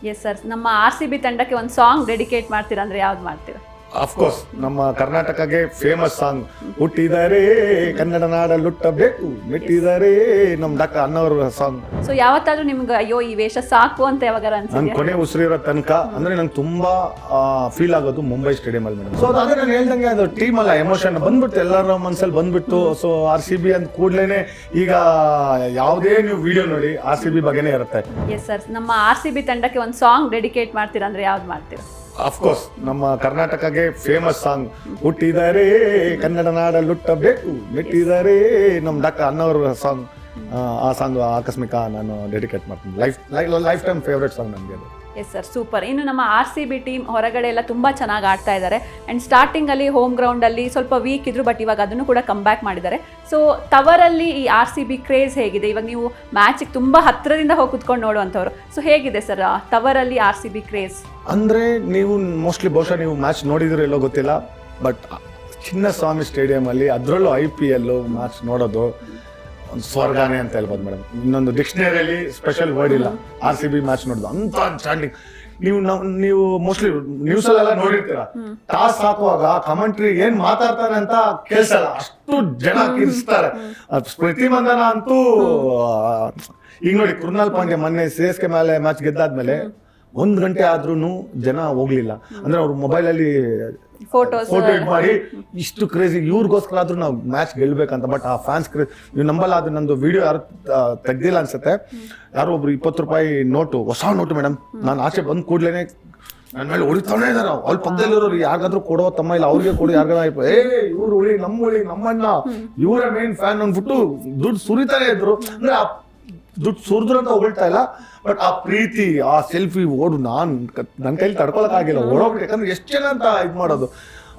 Yes sir, ನಮ್ಮ RCB ತಂಡಕ್ಕೆ ಒಂದು ಸಾಂಗ್ ಡೆಡಿಕೇಟ್ ಮಾಡ್ತೀರಾ ಅಂದ್ರೆ ಯಾವ್ದು ಮಾಡ್ತೀರಾ? ಅಫ್ಕೋರ್ಸ್ ನಮ್ಮ ಕರ್ನಾಟಕಗೆ ಫೇಮಸ್ ಸಾಂಗ್ ಹುಟ್ಟಿದರೆ ಕನ್ನಡ ನಾಡಲ್ಲುಟ್ಟಬೇಕು ಮೆಟ್ಟಿದರೆ ನಮ್ ಡಾಕ್ಟರ್ ಅನ್ನೋರ ಸಾಂಗ್. ಸೊ ಯಾವತ್ತಾದ್ರೂ ನಿಮ್ಗೆ ಅಯ್ಯೋ ಈ ವೇಷ ಸಾಕು ಅಂತ ಯಾವಾಗಾರ ನನ್ ಅನ್ಸಿದ್ಯಾ? ಕೊನೆ ಉಸಿರಿರೋ ತನಕ ಅಂದ್ರೆ ನಂಗೆ ತುಂಬಾ ಫೀಲ್ ಆಗೋದು ಮುಂಬೈ ಸ್ಟೇಡಿಯಂ ಅಲ್ಲಿ ಮೇಡಮ್. ಸೊ ಅದೇ ನಾನು ಹೇಳ್ದಂಗೆ ಅದು ಟೀಮ್ ಅಲ್ಲ, ಎಮೋಷನ್ ಬಂದ್ಬಿಟ್ಟು ಎಲ್ಲರ ಮನ್ಸಲ್ಲಿ ಬಂದ್ಬಿಟ್ಟು. ಸೊ RCB ಅಂದ ಕೂಡ್ಲೇನೆ ಈಗ ಯಾವುದೇ ನೀವು ವಿಡಿಯೋ ನೋಡಿ RCB ಬಗ್ಗೆನೇ ಇರುತ್ತೆ. ಎಸ್ ಸರ್, ನಮ್ಮ RCB ತಂಡಕ್ಕೆ ಒಂದು ಸಾಂಗ್ ಡೆಡಿಕೇಟ್ ಮಾಡ್ತೀರಾ ಅಂದ್ರೆ ಯಾವ್ದು ಮಾಡ್ತೀರಾ? ಅಫ್ಕೋರ್ಸ್ ನಮ್ಮ ಕರ್ನಾಟಕಗೆ ಫೇಮಸ್ ಸಾಂಗ್ ಹುಟ್ಟಿದರೆ ಕನ್ನಡ ನಾಡಲ್ಲುಟ್ಟಬೇಕು ಮೆಟ್ಟಿದರೆ ನಮ್ ಡಾಕ್ಟರ್ ಅನ್ನೋರ ಸಾಂಗ್. ಆ ಸಾಂಗ್ ಆಕಸ್ಮಿಕ ನಾನು ಡೆಡಿಕೇಟ್ ಮಾಡ್ತೀನಿ. ಲೈಫ್ ಟೈಮ್ ಫೇವ್ರೆಟ್ ಸಾಂಗ್ ನನಗೆ ಅದು. Yes sir, super. ಇನ್ನು ನಮ್ಮ RCB ಟೀಮ್ ಹೊರಗಡೆ ಎಲ್ಲ ತುಂಬ ಚೆನ್ನಾಗಿ ಆಡ್ತಾ ಇದ್ದಾರೆ ಆ್ಯಂಡ್ ಸ್ಟಾರ್ಟಿಂಗಲ್ಲಿ ಹೋಮ್ ಗ್ರೌಂಡಲ್ಲಿ ಸ್ವಲ್ಪ ವೀಕ್ ಇದ್ರು, ಬಟ್ ಇವಾಗ ಅದನ್ನು ಕೂಡ ಕಮ್ ಬ್ಯಾಕ್ ಮಾಡಿದ್ದಾರೆ. ಸೊ ತವರಲ್ಲಿ ಈ RCB ಕ್ರೇಜ್ ಹೇಗಿದೆ? ಇವಾಗ ನೀವು ಮ್ಯಾಚಿಗೆ ತುಂಬ ಹತ್ತಿರದಿಂದ ಹೋಗಿ ಕುತ್ಕೊಂಡು ನೋಡುವಂಥವ್ರು. ಸೊ ಹೇಗಿದೆ ಸರ್ ತವರಲ್ಲಿ RCB ಕ್ರೇಜ್? ಅಂದರೆ ನೀವು ಮೋಸ್ಟ್ಲಿ ಬಹುಶಃ ನೀವು ಮ್ಯಾಚ್ ನೋಡಿದ್ರೆ ಎಲ್ಲೋ ಗೊತ್ತಿಲ್ಲ, ಬಟ್ ಚಿನ್ನಸ್ವಾಮಿ ಸ್ಟೇಡಿಯಮಲ್ಲಿ ಅದರಲ್ಲೂ IPL ಮ್ಯಾಚ್ ನೋಡೋದು ಒಂದು ಸ್ವರ್ಗಾನೇ ಅಂತ ಹೇಳ್ಬೋದು ಮೇಡಮ್. ಇನ್ನೊಂದು ಡಿಕ್ಷನರಿಯಲ್ಲಿ ಸ್ಪೆಷಲ್ ವರ್ಡ್ ಇಲ್ಲ RCB ಮ್ಯಾಚ್ ನೋಡೋದು ಅಂತ ಸ್ಟ್ಯಾಂಡಿಂಗ್. ನೀವು ಮೋಸ್ಟ್ಲಿ ನ್ಯೂಸ್ ಅಲ್ಲೆಲ್ಲ ನೋಡಿರ್ತೀರ, ಟಾಸ್ ಹಾಕುವಾಗ ಕಮೆಂಟ್ರಿ ಏನ್ ಮಾತಾಡ್ತಾರೆ ಅಂತ ಕೇಳಿಸಲ್ಲ, ಅಷ್ಟು ಜನ ಕಿರಿಸ್ತಾರೆ. ಸ್ಮೃತಿ ಮಂದನ ಅಂತೂ ಈಗ ನೋಡಿ, ಕೃಣಾಲ್ ಪಾಂಡ್ಯ ಮೊನ್ನೆ CSK ಮೇಲೆ ಮ್ಯಾಚ್ ಗೆದ್ದಾದ್ಮೇಲೆ 1 ಗಂಟೆ ಆದ್ರೂ ಜನ ಹೋಗ್ಲಿಲ್ಲ. ಅಂದ್ರೆ ಅವ್ರ ಮೊಬೈಲಲ್ಲಿ ಫೋಟೋ ಇಟ್ ಮಾಡಿ ಇಷ್ಟು ಕ್ರೇಜಿ, ಇವ್ರಿಗೋಸ್ಕರ ಆದ್ರೂ ನಾವು ಮ್ಯಾಚ್ ಗೆಲ್ಬೇಕಂತ. ಬಟ್ ಆ ಫ್ಯಾನ್ಸ್ ಕ್ರೇಜ್ ನೀವು ನಂಬಲ್ಲ. ಅದು ನಂದು ವಿಡಿಯೋ ಯಾರು ತೆಗ್ದಿಲ್ಲ ಅನ್ಸುತ್ತೆ, ಯಾರೋ ಒಬ್ರು 20 ರೂಪಾಯಿ ನೋಟು, ಹೊಸ ನೋಟು ಮೇಡಮ್, ನಾನು ಆಚೆ ಬಂದ್ ಕೂಡ್ಲೇನೆ ನನ್ನ ಮೇಲೆ ಹೊಡಿತಾನೆ ಇದಾರೆ. ಅವ್ರ ಪಕ್ಕದಲ್ಲಿರೋರು ಯಾರಿಗಾದ್ರೂ ಕೊಡೋ ತಮ್ಮ ಇಲ್ಲ, ಅವ್ರಿಗೆ ಕೊಡಿ, ಯಾರಿಗಾರ ಇವ್ರು ಉಳಿ ನಮ್ಮಣ್ಣ ಇವರ ಮೇನ್ ಫ್ಯಾನ್ ಅಂದ್ಬಿಟ್ಟು ದುಡ್ಡು ಸುರಿತಾನೆ ಇದ್ರು. ಅಂದ್ರೆ ಆ ದುಡ್ಡು ಸುರಿದ್ರು ಅಂತ ಹೊಗಳ್ತಾ ಇಲ್ಲ, ಬಟ್ ಆ ಪ್ರೀತಿ, ಆ ಸೆಲ್ಫಿ ಓಡು ನನ್ನ ಕೈಲಿ ತಡ್ಕೊಳಕ್ ಆಗಿಲ್ಲ, ಓಡೋಗ್ಬಿಟ್ಟು. ಯಾಕಂದ್ರೆ ಎಷ್ಟು ಜನ ಅಂತ ಇದು ಮಾಡೋದು,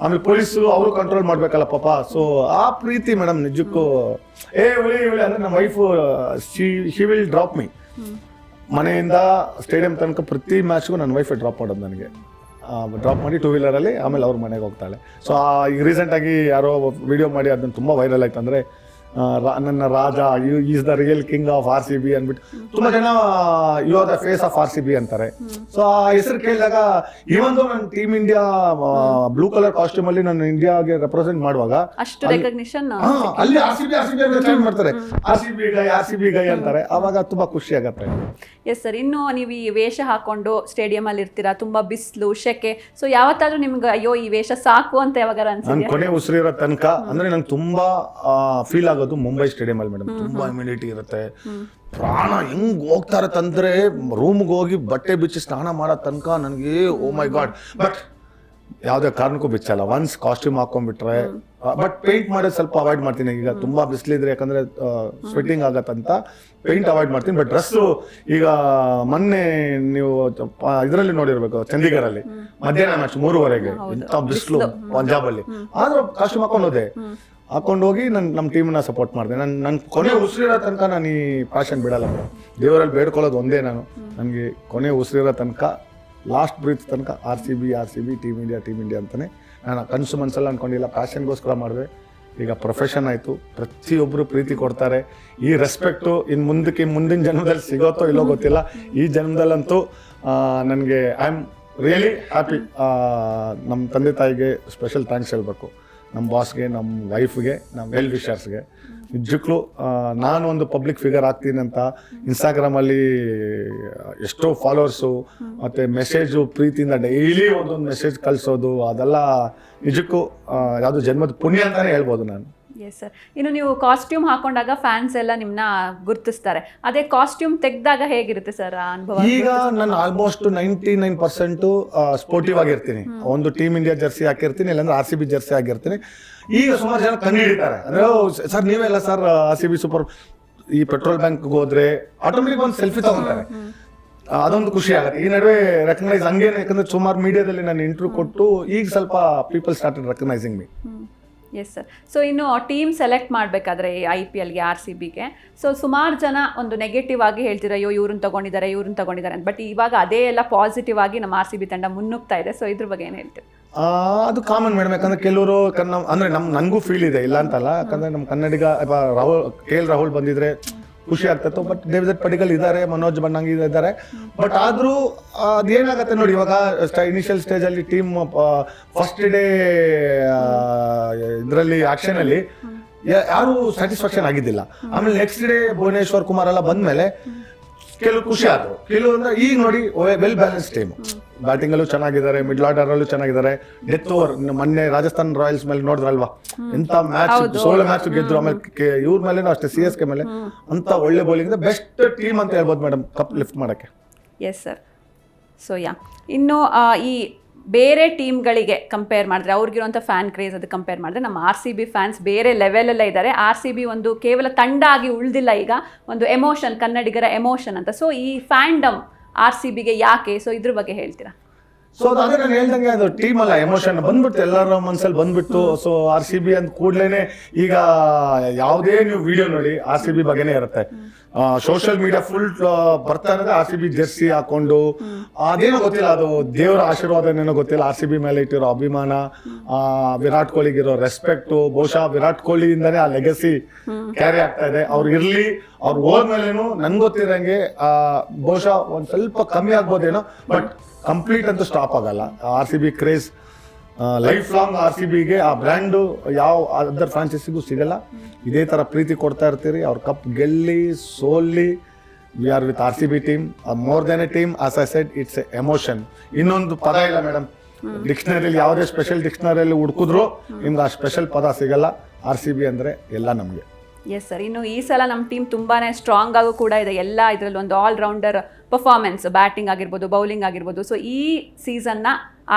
ಆಮೇಲೆ ಪೊಲೀಸು ಅವರು ಕಂಟ್ರೋಲ್ ಮಾಡ್ಬೇಕಲ್ಲ ಪಾಪ. ಸೊ ಆ ಪ್ರೀತಿ ಮೇಡಮ್ ನಿಜಕ್ಕೂ ಉಳಿ ಅಂದ್ರೆ ನಮ್ಮ wife she will drop me ಮನೆಯಿಂದ ಸ್ಟೇಡಿಯಂ ತನಕ. ಪ್ರತಿ ಮ್ಯಾಚ್ಗೂ ನನ್ನ ವೈಫ್ ಡ್ರಾಪ್ ಮಾಡೋದು ನನಗೆ, ಡ್ರಾಪ್ ಮಾಡಿ 2 ವೀಲರಲ್ಲಿ, ಆಮೇಲೆ ಅವ್ರ ಮನೆಗೆ ಹೋಗ್ತಾಳೆ. ಸೊ ಈಗ ರೀಸೆಂಟಾಗಿ ಯಾರೋ ವಿಡಿಯೋ ಮಾಡಿ ಅದನ್ನ ತುಂಬ ವೈರಲ್ ಆಯ್ತು. ಅಂದರೆ ನನ್ನ ರಾಜ, is the real king of RCB ಅಂದ್ಬಿಟ್ಟು ತುಂಬಾ ಜನ you are the face of RCB ಅಂತಾರೆ. ಸೊ ಆ ಹೆಸರು ಕೇಳಿದಾಗ ಈವನ್ ನನ್ನ team India blue colour costume ಅಲ್ಲಿ ನಾನು ಇಂಡಿಯಾಗೆ ರೆಪ್ರೆಸೆಂಟ್ ಮಾಡುವಾಗ ಅಷ್ಟು ರೆಕಗ್ನಿಷನ್ ಅಲ್ಲಿ RCB ಮಾಡ್ತಾರೆ, RCB ಗೈ ಅಂತಾರೆ. ಅವಾಗ ತುಂಬಾ ಖುಷಿ ಆಗತ್ತೆ. ಎಸ್ ಸರ್, ಇನ್ನು ನೀವು ಈ ವೇಷ ಹಾಕೊಂಡು ಸ್ಟೇಡಿಯಂ ಅಲ್ಲಿ ಇರ್ತೀರಾ, ತುಂಬಾ ಬಿಸಿಲು ಶೆಕೆ. ಸೊ ಯಾವತ್ತಾದ್ರೂ ನಿಮ್ಗೆ ಅಯ್ಯೋ ಈ ವೇಷ ಸಾಕು ಅಂತ ಯಾವಾಗಾರ ನನ್ ಅನ್ಸಿದ್ಯಾ? ಕೊನೆ ಉಸಿರಿರೋ ತನಕ ಅಂದ್ರೆ ನಂಗೆ ತುಂಬಾ ಫೀಲ್ ಆಗೋದು ಮುಂಬೈ ಸ್ಟೇಡಿಯಂ ಅಲ್ಲಿ ಮೇಡಮ್. ತುಂಬಾ ಇಮ್ಯುನಿಟಿ ಇರುತ್ತೆ, ಪ್ರಾಣ ಹೆಂಗ್ ಹೋಗ್ತಾ ಇರತ್ತಂದ್ರೆ ರೂಮ್ಗೆ ಹೋಗಿ ಬಟ್ಟೆ ಬಿಚ್ಚಿ ಸ್ನಾನ ಮಾಡೋ ತನಕ ನನಗೆ ಓ ಮೈ ಗಾಡ್. ಬಟ್ ಯಾವ್ದೇ ಕಾರಣಕ್ಕೂ ಬಿಚ್ಚಲ್ಲ, ಒನ್ಸ್ ಕಾಸ್ಟ್ಯೂಮ್ ಹಾಕೊಂಡ್ಬಿಟ್ರೆ. ಬಟ್ ಪೇಂಟ್ ಮಾಡೋದು ಸ್ವಲ್ಪ ಅವಾಯ್ಡ್ ಮಾಡ್ತೀನಿ. ಈಗ ತುಂಬಾ ಬಿಸಿಲಿದ್ರೆ ಯಾಕಂದ್ರೆ ಸ್ವೆಟ್ಟಿಂಗ್ ಆಗತ್ತಂತ ಪೇಂಟ್ ಅವಾಯ್ಡ್ ಮಾಡ್ತೀನಿ. ಬಟ್ ಡ್ರೆಸ್ಸು ಈಗ ಮೊನ್ನೆ ನೀವು ಇದರಲ್ಲಿ ನೋಡಿರ್ಬೇಕು, ಚಂಡೀಗಢಲ್ಲಿ ಮಧ್ಯಾಹ್ನ ಮ್ಯಾಚ್ 3:30ಗೆ, ಇಂಥ ಬಿಸಿಲು ಪಂಜಾಬ್ ಅಲ್ಲಿ, ಆದ್ರೂ ಕಾಸ್ಟ್ಯೂಮ್ ಹಾಕೊಂಡು ಹೋಗಿ ನಮ್ಮ ಟೀಮ್ನ ಸಪೋರ್ಟ್ ಮಾಡಿದೆ. ನನ್ನ ಕೊನೆ ಉಸಿರಿರೋ ತನಕ ನಾನು ಈ ಪ್ಯಾಷನ್ ಬಿಡಲ್ಲ ಮೇಡಮ್. ದೇವರಲ್ಲಿ ಬೇಡ್ಕೊಳ್ಳೋದು ಒಂದೇ, ನನಗೆ ಕೊನೆ ಉಸಿರಿರೋ ತನಕ, ಲಾಸ್ಟ್ ಬ್ರೀತ್ ತನಕ RCB ಟೀಮ್ ಇಂಡಿಯಾ ಅಂತಾನೆ. ನಾನು ಕನಸು ಮನಸ್ಸಲ್ಲಿ ಅನ್ಕೊಂಡಿಲ್ಲ, ಪ್ಯಾಷನ್ಗೋಸ್ಕರ ಮಾಡಿದೆ. ಈಗ ಪ್ರೊಫೆಷನ್ ಆಯಿತು, ಪ್ರತಿಯೊಬ್ಬರು ಪ್ರೀತಿ ಕೊಡ್ತಾರೆ. ಈ ರೆಸ್ಪೆಕ್ಟು ಇನ್ನು ಮುಂದಿನ ಜನ್ಮದಲ್ಲಿ ಸಿಗೋತ್ತೋ ಇಲ್ಲೋ ಗೊತ್ತಿಲ್ಲ. ಈ ಜನ್ಮದಲ್ಲಂತೂ ನನಗೆ ಐ ಆಮ್ ರಿಯಲಿ ಹ್ಯಾಪಿ. ನಮ್ಮ ತಂದೆ ತಾಯಿಗೆ ಸ್ಪೆಷಲ್ ಥ್ಯಾಂಕ್ಸ್ ಹೇಳಬೇಕು, ನಮ್ಮ ಬಾಸ್ಗೆ, ನಮ್ಮ ವೈಫ್ಗೆ, ನಮ್ಮ ವೆಲ್ ವಿಷರ್ಸ್ಗೆ. ನಿಜಕ್ಕೂ ನಾನು ಒಂದು ಪಬ್ಲಿಕ್ ಫಿಗರ್ ಆಗ್ತೀನಿ ಅಂತ ಇನ್ಸ್ಟಾಗ್ರಾಮಲ್ಲಿ ಎಷ್ಟೋ ಫಾಲೋವರ್ಸು ಮತ್ತು ಮೆಸೇಜು ಪ್ರೀತಿಯಿಂದ ಡೈಲಿ ಒಂದೊಂದು ಮೆಸೇಜ್ ಕಳಿಸೋದು, ಅದೆಲ್ಲ ನಿಜಕ್ಕೂ ಯಾವುದು ಜನ್ಮದ ಪುಣ್ಯ ಅಂತಲೇ ಹೇಳ್ಬೋದು ನಾನು. ಎಸ್ ಸರ್, ಇನ್ನು ನೀವು ಕಾಸ್ಟ್ಯೂಮ್ ಹಾಕೊಂಡಾಗ ಫ್ಯಾನ್ಸ್ ಎಲ್ಲ ನಿಮ್ಮನ್ನ ಗುರುತಿಸ್ತಾರೆ. ಅದೇ ಕಾಸ್ಟ್ಯೂಮ್ ತೆಗೆದಾಗ ಹೇಗಿರುತ್ತೆ ಸರ್ ಅನುಭವ? ಈಗ ನಾನು ಆಲ್ಮೋಸ್ಟ್ 99% ಸ್ಪೋರ್ಟಿವ್ ಆಗಿರ್ತೀನಿ. ಒಂದು ಟೀಮ್ ಇಂಡಿಯಾ ಜರ್ಸಿ ಹಾಕಿರ್ತೀನಿ, ಇಲ್ಲಾಂದ್ರೆ RCB ಜರ್ಸಿ ಆಗಿರ್ತೀನಿ. ಈಗ ಸುಮಾರು ಜನ ಕಂಡು ಹಿಡಿತಾರೆ, ಅಂದ್ರೆ ಸರ್ ನೀವೆಲ್ಲ ಸರ್ RCB ಸೂಪರ್. ಈ ಪೆಟ್ರೋಲ್ ಬ್ಯಾಂಕ್ಗೆ ಹೋದ್ರೆ ಆಟೋಮೆಟಿಕ್ ಒಂದು ಸೆಲ್ಫಿ ತಗೊಂತಾರೆ, ಅದೊಂದು ಖುಷಿ ಆಗುತ್ತೆ. ಈ ನಡುವೆ ರೆಕಗ್ನೈಸ್ ಹಂಗೇನೆ, ಯಾಕಂದ್ರೆ ಸುಮಾರು ಮೀಡಿಯಾದಲ್ಲಿ ನಾನು ಇಂಟರ್ವ್ಯೂ ಕೊಟ್ಟು ಈಗ ಸ್ವಲ್ಪ people started recognising me. Yes sir, so ಇನ್ನು ಟೀಮ್ ಸೆಲೆಕ್ಟ್ ಮಾಡಬೇಕಾದ್ರೆ IPLಗೆ RCBಗೆ, ಸೊ ಸುಮಾರು ಜನ ಒಂದು ನೆಗೆಟಿವ್ ಆಗಿ ಹೇಳ್ತೀರಾ, ಅಯ್ಯೋ ಇವ್ರನ್ನ ತಗೊಂಡಿದ್ದಾರೆ ಅಂತ. ಬಟ್ ಇವಾಗ ಅದೇ ಎಲ್ಲ ಪಾಸಿಟಿವ್ ಆಗಿ ನಮ್ಮ RCB ತಂಡ ಮುನ್ನುಗ್ತಾ ಇದೆ. ಸೊ ಇದ್ರ ಬಗ್ಗೆ ಏನು ಹೇಳ್ತೀವಿ? ಅದು ಕಾಮನ್ ಮೇಡಮ್. ಯಾಕಂದ್ರೆ ಕೆಲವರು ಅಂದ್ರೆ ನನಗೂ ಫೀಲ್ ಇದೆ, ಇಲ್ಲ ಅಂತಲ್ಲ. ಯಾಕಂದ್ರೆ ನಮ್ಮ ಕನ್ನಡಿಗ KL ರಾಹುಲ್ ಬಂದಿದ್ರೆ ಖುಷಿ ಆಗ್ತಿತ್ತು. ಬಟ್ ದೇವದತ್ ಪಡಿಕಲ್ ಇದ್ದಾರೆ, ಮನೋಜ್ ಬಣ್ಣಂಗಿ ಇದ್ದಾರೆ. ಬಟ್ ಆದ್ರೂ ಅದೇನಾಗತ್ತೆ ನೋಡಿ, ಇವಾಗ ಇನಿಷಿಯಲ್ ಸ್ಟೇಜ್ ಅಲ್ಲಿ ಟೀಮ್ ಫಸ್ಟ್ ಡೇ ಇದರಲ್ಲಿ ಆಕ್ಷನ್ ಅಲ್ಲಿ ಯಾರು ಸ್ಯಾಟಿಸ್ಫ್ಯಾಕ್ಷನ್ ಆಗಿದ್ದಿಲ್ಲ. ಆಮೇಲೆ ನೆಕ್ಸ್ಟ್ ಡೇ ಭುವನೇಶ್ವರ್ ಕುಮಾರ್ ಎಲ್ಲ ಬಂದ್ಮೇಲೆ ಕೆಲವು ಖುಷಿ ಆದ್ರು. ಕೆಲವು ಅಂದ್ರೆ ಈಗ ನೋಡಿ ವೆಲ್ ಬ್ಯಾಲೆನ್ಸ್ ಟೀಮ್, ಬ್ಯಾಟಿಂಗ್ ಅಲ್ಲೂ ಚೆನ್ನಾಗಿದ್ದಾರೆ, ಮಿಡ್ಲ್ ಆರ್ಡರ್ ಅಲ್ಲೂ ಚೆನ್ನಾಗಿದ್ದಾರೆ. ಡೆತ್ ಓವರ್ ಮೊನ್ನೆ ರಾಜಸ್ಥಾನ್ ರಾಯಲ್ಸ್ ಮೇಲೆ ನೋಡಿದ್ರಲ್ವಾ, ಎಂತ ಮ್ಯಾಚ್ 16 ಮ್ಯಾಚ್ ಗೆದ್ರು. ಆಮೇಲೆ ಇವ್ರ ಮೇಲೇನು ಅಷ್ಟೇ, CSK ಮೇಲೆ ಅಂತ ಒಳ್ಳೆ ಬೌಲಿಂಗ್, ಬೆಸ್ಟ್ ಟೀಮ್ ಅಂತ ಹೇಳ್ಬೋದು ಮೇಡಮ್ ಕಪ್ ಲಿಫ್ಟ್ ಮಾಡಕ್ಕೆ. S sir. ಸೊ ಇನ್ನು ಈ ಬೇರೆ ಟೀಮ್ಗಳಿಗೆ ಕಂಪೇರ್ ಮಾಡಿದ್ರೆ, ಅವ್ರಿಗಿರುವಂಥ ಫ್ಯಾನ್ ಕ್ರೇಜ್ ಅದು ಕಂಪೇರ್ ಮಾಡಿದ್ರೆ, ನಮ್ಮ RCB ಫ್ಯಾನ್ಸ್ ಬೇರೆ ಲೆವೆಲಲ್ಲೇ ಇದ್ದಾರೆ. RCB ಒಂದು ಕೇವಲ ತಂಡ ಆಗಿ ಉಳಿದಿಲ್ಲ, ಈಗ ಒಂದು ಎಮೋಷನ್, ಕನ್ನಡಿಗರ ಎಮೋಷನ್ ಅಂತ. ಸೊ ಈ ಫ್ಯಾಂಡಮ್ RCBಗೆ ಯಾಕೆ? ಸೊ ಇದ್ರ ಬಗ್ಗೆ ಹೇಳ್ತೀರಾ? ಸೊ ಅದೇ ನಾನು ಹೇಳ್ದಂಗೆ, ಅದು ಟೀಮ್ ಅಲ್ಲ, ಎಮೋಷನ್ ಬಂದ್ಬಿಟ್ಟು ಎಲ್ಲರ ಮನ್ಸಲ್ಲಿ ಬಂದ್ಬಿಟ್ಟು. ಸೊ RCB ಅಂದ ಕೂಡ್ಲೇನೆ ಈಗ ಯಾವುದೇ ನೀವು ವಿಡಿಯೋ ನೋಡಿ RCB ಬಗ್ಗೆನೇ ಇರುತ್ತೆ. ಸೋಷಿಯಲ್ ಮೀಡಿಯಾ ಫುಲ್ ಬರ್ತಾ ಇರೋದೇ RCB ಜೆರ್ಸಿ ಹಾಕೊಂಡು. ಅದೇನೋ ಗೊತ್ತಿಲ್ಲ, ಅದು ದೇವರ ಆಶೀರ್ವಾದನೇನೋ ಗೊತ್ತಿಲ್ಲ, RCB ಮೇಲೆ ಇಟ್ಟಿರೋ ಅಭಿಮಾನ, ವಿರಾಟ್ ಕೊಹ್ಲಿಗಿರೋ ರೆಸ್ಪೆಕ್ಟ್. ಬಹುಶಃ ವಿರಾಟ್ ಕೊಹ್ಲಿಯಿಂದಾನೇ ಆ ಲೆಗಸಿ ಕ್ಯಾರಿ ಆಗ್ತಾ ಇದೆ. ಅವ್ರು ಇರ್ಲಿ, ಅವ್ರು ಹೋದ್ಮೇಲೇನು ನನ್ಗೆ ಗೊತ್ತಿರಂಗೆ ಬಹುಶಃ ಒಂದ್ ಸ್ವಲ್ಪ ಕಮ್ಮಿ ಆಗ್ಬೋದೇನೋ, ಬಟ್ ಕಂಪ್ಲೀಟ್ ಅಂತೂ ಸ್ಟಾಪ್ ಆಗಲ್ಲ. RCB ಕ್ರೇಜ್ ಲೈಫ್ ಲಾಂಗ್ RCBಗೆ ಆ ಬ್ರ್ಯಾಂಡು ಯಾವ ಅದರ್ ಫ್ರಾಂಚೈಸಿಗೂ ಸಿಗಲ್ಲ. ಇದೇ ತರ ಪ್ರೀತಿ ಕೊಡ್ತಾ ಇರ್ತೀರಿ. ಅವ್ರ ಕಪ್ ಗೆಲ್ಲಿ ಸೋಲ್ಲಿ, we are with RCB team, more than a team. As I said, it's a emotion. ಇನ್ನೊಂದು ಪದ ಇಲ್ಲ ಮೇಡಮ್, ಡಿಕ್ಷನರಿಯಲ್ಲಿ ಯಾವುದೇ ಸ್ಪೆಷಲ್ ಡಿಕ್ಷನರಿಯಲ್ಲಿ ಹುಡುಕಿದ್ರು ನಿಮ್ಗೆ ಆ ಸ್ಪೆಷಲ್ ಪದ ಸಿಗಲ್ಲ. RCB ಅಂದ್ರೆ ಎಲ್ಲ ನಮಗೆ. S sir. ಇನ್ನು ಈ ಸಲ ನಮ್ಮ ಟೀಮ್ ತುಂಬಾ ಸ್ಟ್ರಾಂಗ್ ಆಗು ಕೂಡ ಇದೆ. ಎಲ್ಲ ಇದರಲ್ಲಿ ಒಂದು ಆಲ್ರೌಂಡರ್ ಪರ್ಫಾರ್ಮೆನ್ಸ್, ಬ್ಯಾಟಿಂಗ್ ಆಗಿರ್ಬೋದು, ಬೌಲಿಂಗ್ ಆಗಿರ್ಬೋದು. ಸೊ ಈ ಸೀಸನ್ನ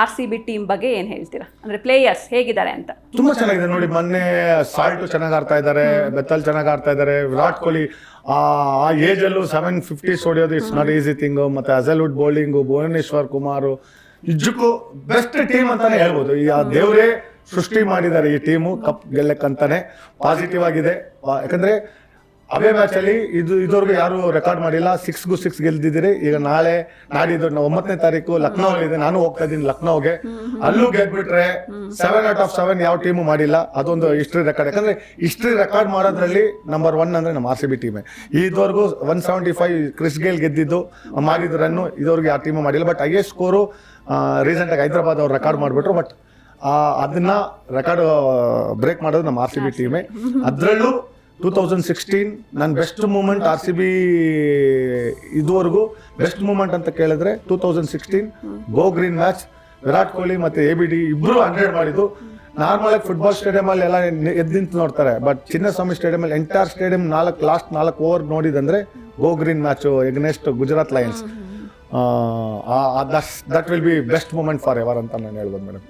RCB ಟೀಮ್ ಬಗ್ಗೆ ಏನು ಹೇಳ್ತೀರಾ? ಅಂದ್ರೆ ಪ್ಲೇಯರ್ಸ್ ಹೇಗಿದ್ದಾರೆ ಅಂತ. ತುಂಬಾ ಚೆನ್ನಾಗಿದೆ ನೋಡಿ. ಮೊನ್ನೆ ಸಾಲ್ಟ್ ಚೆನ್ನಾಗಿ ಆಡ್ತಾ ಇದ್ದಾರೆ, ಬೆತ್ತಲ್ ಚೆನ್ನಾಗಿ ಆಡ್ತಾ ಇದ್ದಾರೆ. ವಿರಾಟ್ ಕೊಹ್ಲಿ ಆ ಏಜ್ ಅಲ್ಲೂ 750 ಹೊಡೆಯೋದು ಇಟ್ಸ್ ನಾಟ್ ಈಸಿ ಥಿಂಗ್. ಮತ್ತೆ ಅಜಲ್ವುಡ್ ಬೌಲಿಂಗು, ಭುವನೇಶ್ವರ್ ಕುಮಾರ್, ನಿಜಕ್ಕೂ ಬೆಸ್ಟ್ ಟೀಮ್ ಅಂತಾನೆ ಹೇಳ್ಬೋದು. ಈ ದೇವರೇ ಸೃಷ್ಟಿ ಮಾಡಿದ್ದಾರೆ ಈ ಟೀಮು ಕಪ್ ಗೆಲ್ಲಕ್ಕಂತಾನೆ. ಪಾಸಿಟಿವ್ ಆಗಿದೆ. ಯಾಕಂದ್ರೆ ಅವೇ ಮ್ಯಾಚ್ ಅಲ್ಲಿ ಇದುವರೆಗೂ ಯಾರು ರೆಕಾರ್ಡ್ ಮಾಡಿಲ್ಲ. 6 ಗೆಲ್ದಿದ್ದೀರಿ. ಈಗ ನಾಳೆ ನಾಡಿದ್ದು 9ನೇ ತಾರೀಕು ಲಕ್ನೋ ಇದೆ, ನಾನು ಹೋಗ್ತಾ ಇದ್ದೀನಿ ಲಕ್ನೋಗೆ. ಅಲ್ಲೂ ಗೆದ್ಬಿಟ್ರೆ 7 out of 7 ಯಾವ ಟೀಮು ಮಾಡಿಲ್ಲ. ಅದೊಂದು ಹಿಸ್ಟ್ರಿ ರೆಕಾರ್ಡ್. ಯಾಕಂದ್ರೆ ಹಿಸ್ಟ್ರಿ ರೆಕಾರ್ಡ್ ಮಾಡೋದ್ರಲ್ಲಿ ನಂಬರ್ 1 ಅಂದ್ರೆ ನಮ್ಮ RCB ಟೀಮೇ. ಇದುವರೆಗೂ 175 ಕ್ರಿಸ್ ಗೇಲ್ ಗೆದ್ದಿದ್ದು ಮಾಡಿದ ರನ್ನು ಇದುವರೆಗೂ ಯಾವ ಟೀಮು ಮಾಡಿಲ್ಲ. ಬಟ್ ಹೈಯೆಸ್ಟ್ ಸ್ಕೋರು ರೀಸೆಂಟ್ ಆಗಿ ಹೈದರಾಬಾದ್ ಅವ್ರು ರೆಕಾರ್ಡ್ ಮಾಡಿಬಿಟ್ರು. ಬಟ್ ಅದನ್ನ ರೆಕಾರ್ಡ್ ಬ್ರೇಕ್ ಮಾಡೋದು ನಮ್ಮ RCB ಟೀಮೇ. ಅದರಲ್ಲೂ 2016 ನನ್ನ ಬೆಸ್ಟ್ ಮೂಮೆಂಟ್ RCB ಇದುವರೆಗೂ ಬೆಸ್ಟ್ ಮೂಮೆಂಟ್ ಅಂತ ಕೇಳಿದ್ರೆ 2016 ಗೋ ಗ್ರೀನ್ ಮ್ಯಾಚ್. ವಿರಾಟ್ ಕೊಹ್ಲಿ ಮತ್ತೆ ABD ಇಬ್ರು 100 ಮಾಡಿದ್ದು. ನಾರ್ಮಲ್ ಆಗಿ ಫುಟ್ಬಾಲ್ ಸ್ಟೇಡಿಯಂ ಅಲ್ಲಿ ಎಲ್ಲ ಎದ್ದು ನಿಂತು ನೋಡ್ತಾರೆ. ಬಟ್ ಚಿನ್ನಸ್ವಾಮಿ ಸ್ಟೇಡಿಯಂ ಅಲ್ಲಿ ಎಂಟೈರ್ ಸ್ಟೇಡಿಯಂ ಲಾಸ್ಟ್ 4 ಓವರ್ ನೋಡಿದಂದ್ರೆ go green match against Gujarat Lions. That will be best moment forever ಅಂತ ನಾನು ಹೇಳ್ಬೋದು ಮೇಡಮ್.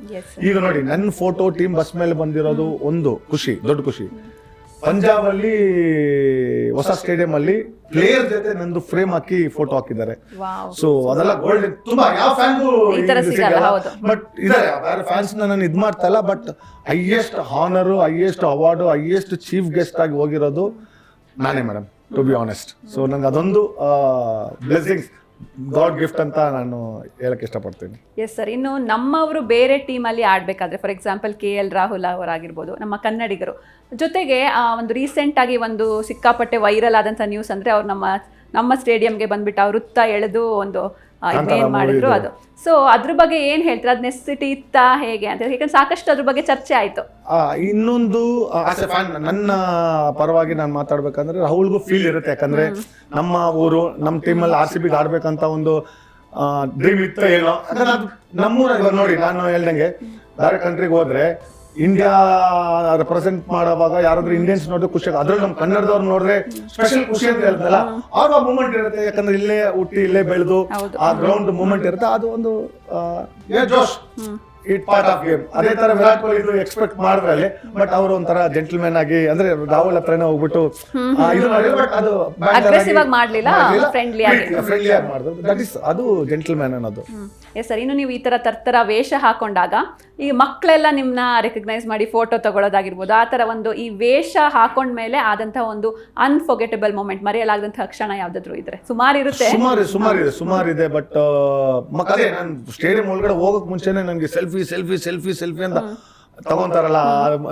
ಈಗ ನೋಡಿ, ನನ್ನ ಫೋಟೋ ಟೀಮ್ ಬಸ್ ಮೇಲೆ ಬಂದಿರೋದು ಒಂದು ಖುಷಿ, ದೊಡ್ಡ ಖುಷಿ. ಪಂಜಾಬ್ ಅಲ್ಲಿ ಹೊಸ ಸ್ಟೇಡಿಯಂ ಅಲ್ಲಿ ಪ್ಲೇಯರ್ ಜೊತೆ ನಂದು ಫ್ರೇಮ್ ಹಾಕಿ ಫೋಟೋ ಹಾಕಿದ್ದಾರೆ. ಸೊ ಅದೆಲ್ಲ ಗೋಲ್ಡನ್. ತುಂಬಾ ಯಾವ ಫ್ಯಾನ್ಗೂ ಸಿಗಲ್ಲ. ಬಟ್ ಇದಾರೆ ಬೇರೆ ಫ್ಯಾನ್ಸ್ ನಾನು ಇದ್ ಮಾಡ್ತಾ ಇಲ್ಲ. But highest honour, highest award, highest chief guest ಆಗಿ ಹೋಗಿರೋದು ನಾನೇ madam, to be honest. So ನಂಗೆ ಅದೊಂದು ಬ್ಲೆಸ್ಸಿಂಗ್ಸ್, ಗಾಡ್ ಗಿಫ್ಟ್ ಅಂತ ನಾನು ಹೇಳಕ್ ಇಷ್ಟಪಡ್ತೀನಿ. Yes sir. ಇನ್ನು ನಮ್ಮವರು ಬೇರೆ ಟೀಮಲ್ಲಿ ಆಡಬೇಕಾದ್ರೆ, ಫಾರ್ ಎಕ್ಸಾಂಪಲ್ KL ರಾಹುಲ್ ಅವರಾಗಿರ್ಬೋದು, ನಮ್ಮ ಕನ್ನಡಿಗರು ಜೊತೆಗೆ ಒಂದು ರೀಸೆಂಟ್ ಆಗಿ ಒಂದು ಸಿಕ್ಕಾಪಟ್ಟೆ ವೈರಲ್ ಆದಂಥ ನ್ಯೂಸ್ ಅಂದರೆ, ಅವ್ರು ನಮ್ಮ ಸ್ಟೇಡಿಯಂಗೆ ಬಂದ್ಬಿಟ್ಟು ಅವ್ರು ವೃತ್ತ ಎಳೆದು ಒಂದು ಏನು ಮಾಡಿದ್ರು ಅದು. ಸೊ ಅದ್ರ ಬಗ್ಗೆ ಏನು ಹೇಳ್ತಾರೆ? ಅದು ನೆಸೆಸಿಟಿ ಇತ್ತಾ ಹೇಗೆ ಅಂತ? ಯಾಕಂದ್ರೆ ಸಾಕಷ್ಟು ಅದ್ರ ಬಗ್ಗೆ ಚರ್ಚೆ ಆಯಿತು. ಇನ್ನೊಂದು ನನ್ನ ಪರವಾಗಿ ನಾನು ಮಾತಾಡ್ಬೇಕಂದ್ರೆ, ರಾಹುಲ್ಗೂ ಫೀಲ್ ಇರುತ್ತೆ. ಯಾಕಂದ್ರೆ ನಮ್ಮ ಊರು, ನಮ್ಮ ಟೀಮಲ್ಲಿ RCB ಆಡ್ಬೇಕಂತ ಒಂದು ಡ್ರೀಮ್ ಇತ್ತು ಏನೋ. ಯಾಕಂದ್ರೆ ಅದು ನಮ್ಮೂರ. ಇವಾಗ ನೋಡಿ, ನಾನು ಹೇಳ್ದಂಗೆ ಬೇರೆ ಕಂಟ್ರಿಗೆ ಹೋದ್ರೆ ಇಂಡಿಯಾ ರೆಪ್ರೆಸೆಂಟ್ ಮಾಡೋವಾಗ ಯಾರಾದ್ರೂ ಇಂಡಿಯನ್ಸ್ ನೋಡಿದ್ರೆ ಖುಷಿ ಆಗ. ಅದ್ರಲ್ಲಿ ನಮ್ಮ ಕನ್ನಡದವ್ರು ನೋಡಿದ್ರೆ ಸ್ಪೆಷಲ್ ಖುಷಿ ಅಂತ ಹೇಳ್ತಲ್ಲ, ಆಗ ಮೂಮೆಂಟ್ ಇರುತ್ತೆ. ಯಾಕಂದ್ರೆ ಇಲ್ಲೇ ಹುಟ್ಟಿ ಇಲ್ಲೇ ಬೆಳೆದು ಆ ಗ್ರೌಂಡ್ ಮೂಮೆಂಟ್ ಇರುತ್ತೆ. ಅದು ಒಂದು ಜೋಶ್, ಇಟ್ ಪಾರ್ಟ್ ಆಫ್ ಗೇಮ್. ಅದೇ ತರ ವಿರಾಟ್ ಕೊಹ್ಲಿ ಇದು ಎಕ್ಸ್ಪೆಕ್ಟ್ ಮಾಡಿದ್ರೆ ಅಲ್ಲಿ. ಬಟ್ ಅವರು ಒಂಥರ ಜೆಂಟಲ್ಮೆನ್ ಆಗಿ, ಅಂದ್ರೆ ರಾಹುಲ್ ಹತ್ರನೇ ಹೋಗ್ಬಿಟ್ಟು ಇದು ಮಾಡಿದ್ರು. ಬಟ್ ಅದು ಮಾಡ್ಲಿಲ್ಲ, ಫ್ರೆಂಡ್ಲಿ ಆಗಿ ಮಾಡಿದ್ರು. ದಟ್ ಇಸ್ ಅದು ಜೆಂಟಲ್ಮೆನ್ ಅನ್ನೋದು. S sir. ಇನ್ನು ನೀವು ಈ ತರ ವೇಷ ಹಾಕೊಂಡಾಗ ಈಗ ಮಕ್ಕಳೆಲ್ಲ ನಿಮ್ಮನ್ನ ರೆಕಗ್ನೈಸ್ ಮಾಡಿ ಫೋಟೋ ತಗೊಳ್ಳೋದಾಗಿರ್ಬೋದು, ಆ ಥರ ಒಂದು ಈ ವೇಷ ಹಾಕೊಂಡ್ಮೇಲೆ ಆದಂತಹ ಒಂದು ಅನ್ಫರ್ಗೆಟಬಲ್ ಮೂಮೆಂಟ್, ಮರೆಯಲಾಗದಂತಹ ಕ್ಷಣ ಯಾವ್ದಾದ್ರು ಇದ್ರೆ? ಸುಮಾರು ಇರುತ್ತೆ. ಸುಮಾರಿದೆ. ಬಟ್ ಅದೇ ನಾನು ಸ್ಟೇಡಿಯಂ ಒಳಗಡೆ ಹೋಗಕ್ ಮುಂಚೆನೆ ನನಗೆ ಸೆಲ್ಫಿ ಅಂತ ತಗೊಂತಾರಲ್ಲ,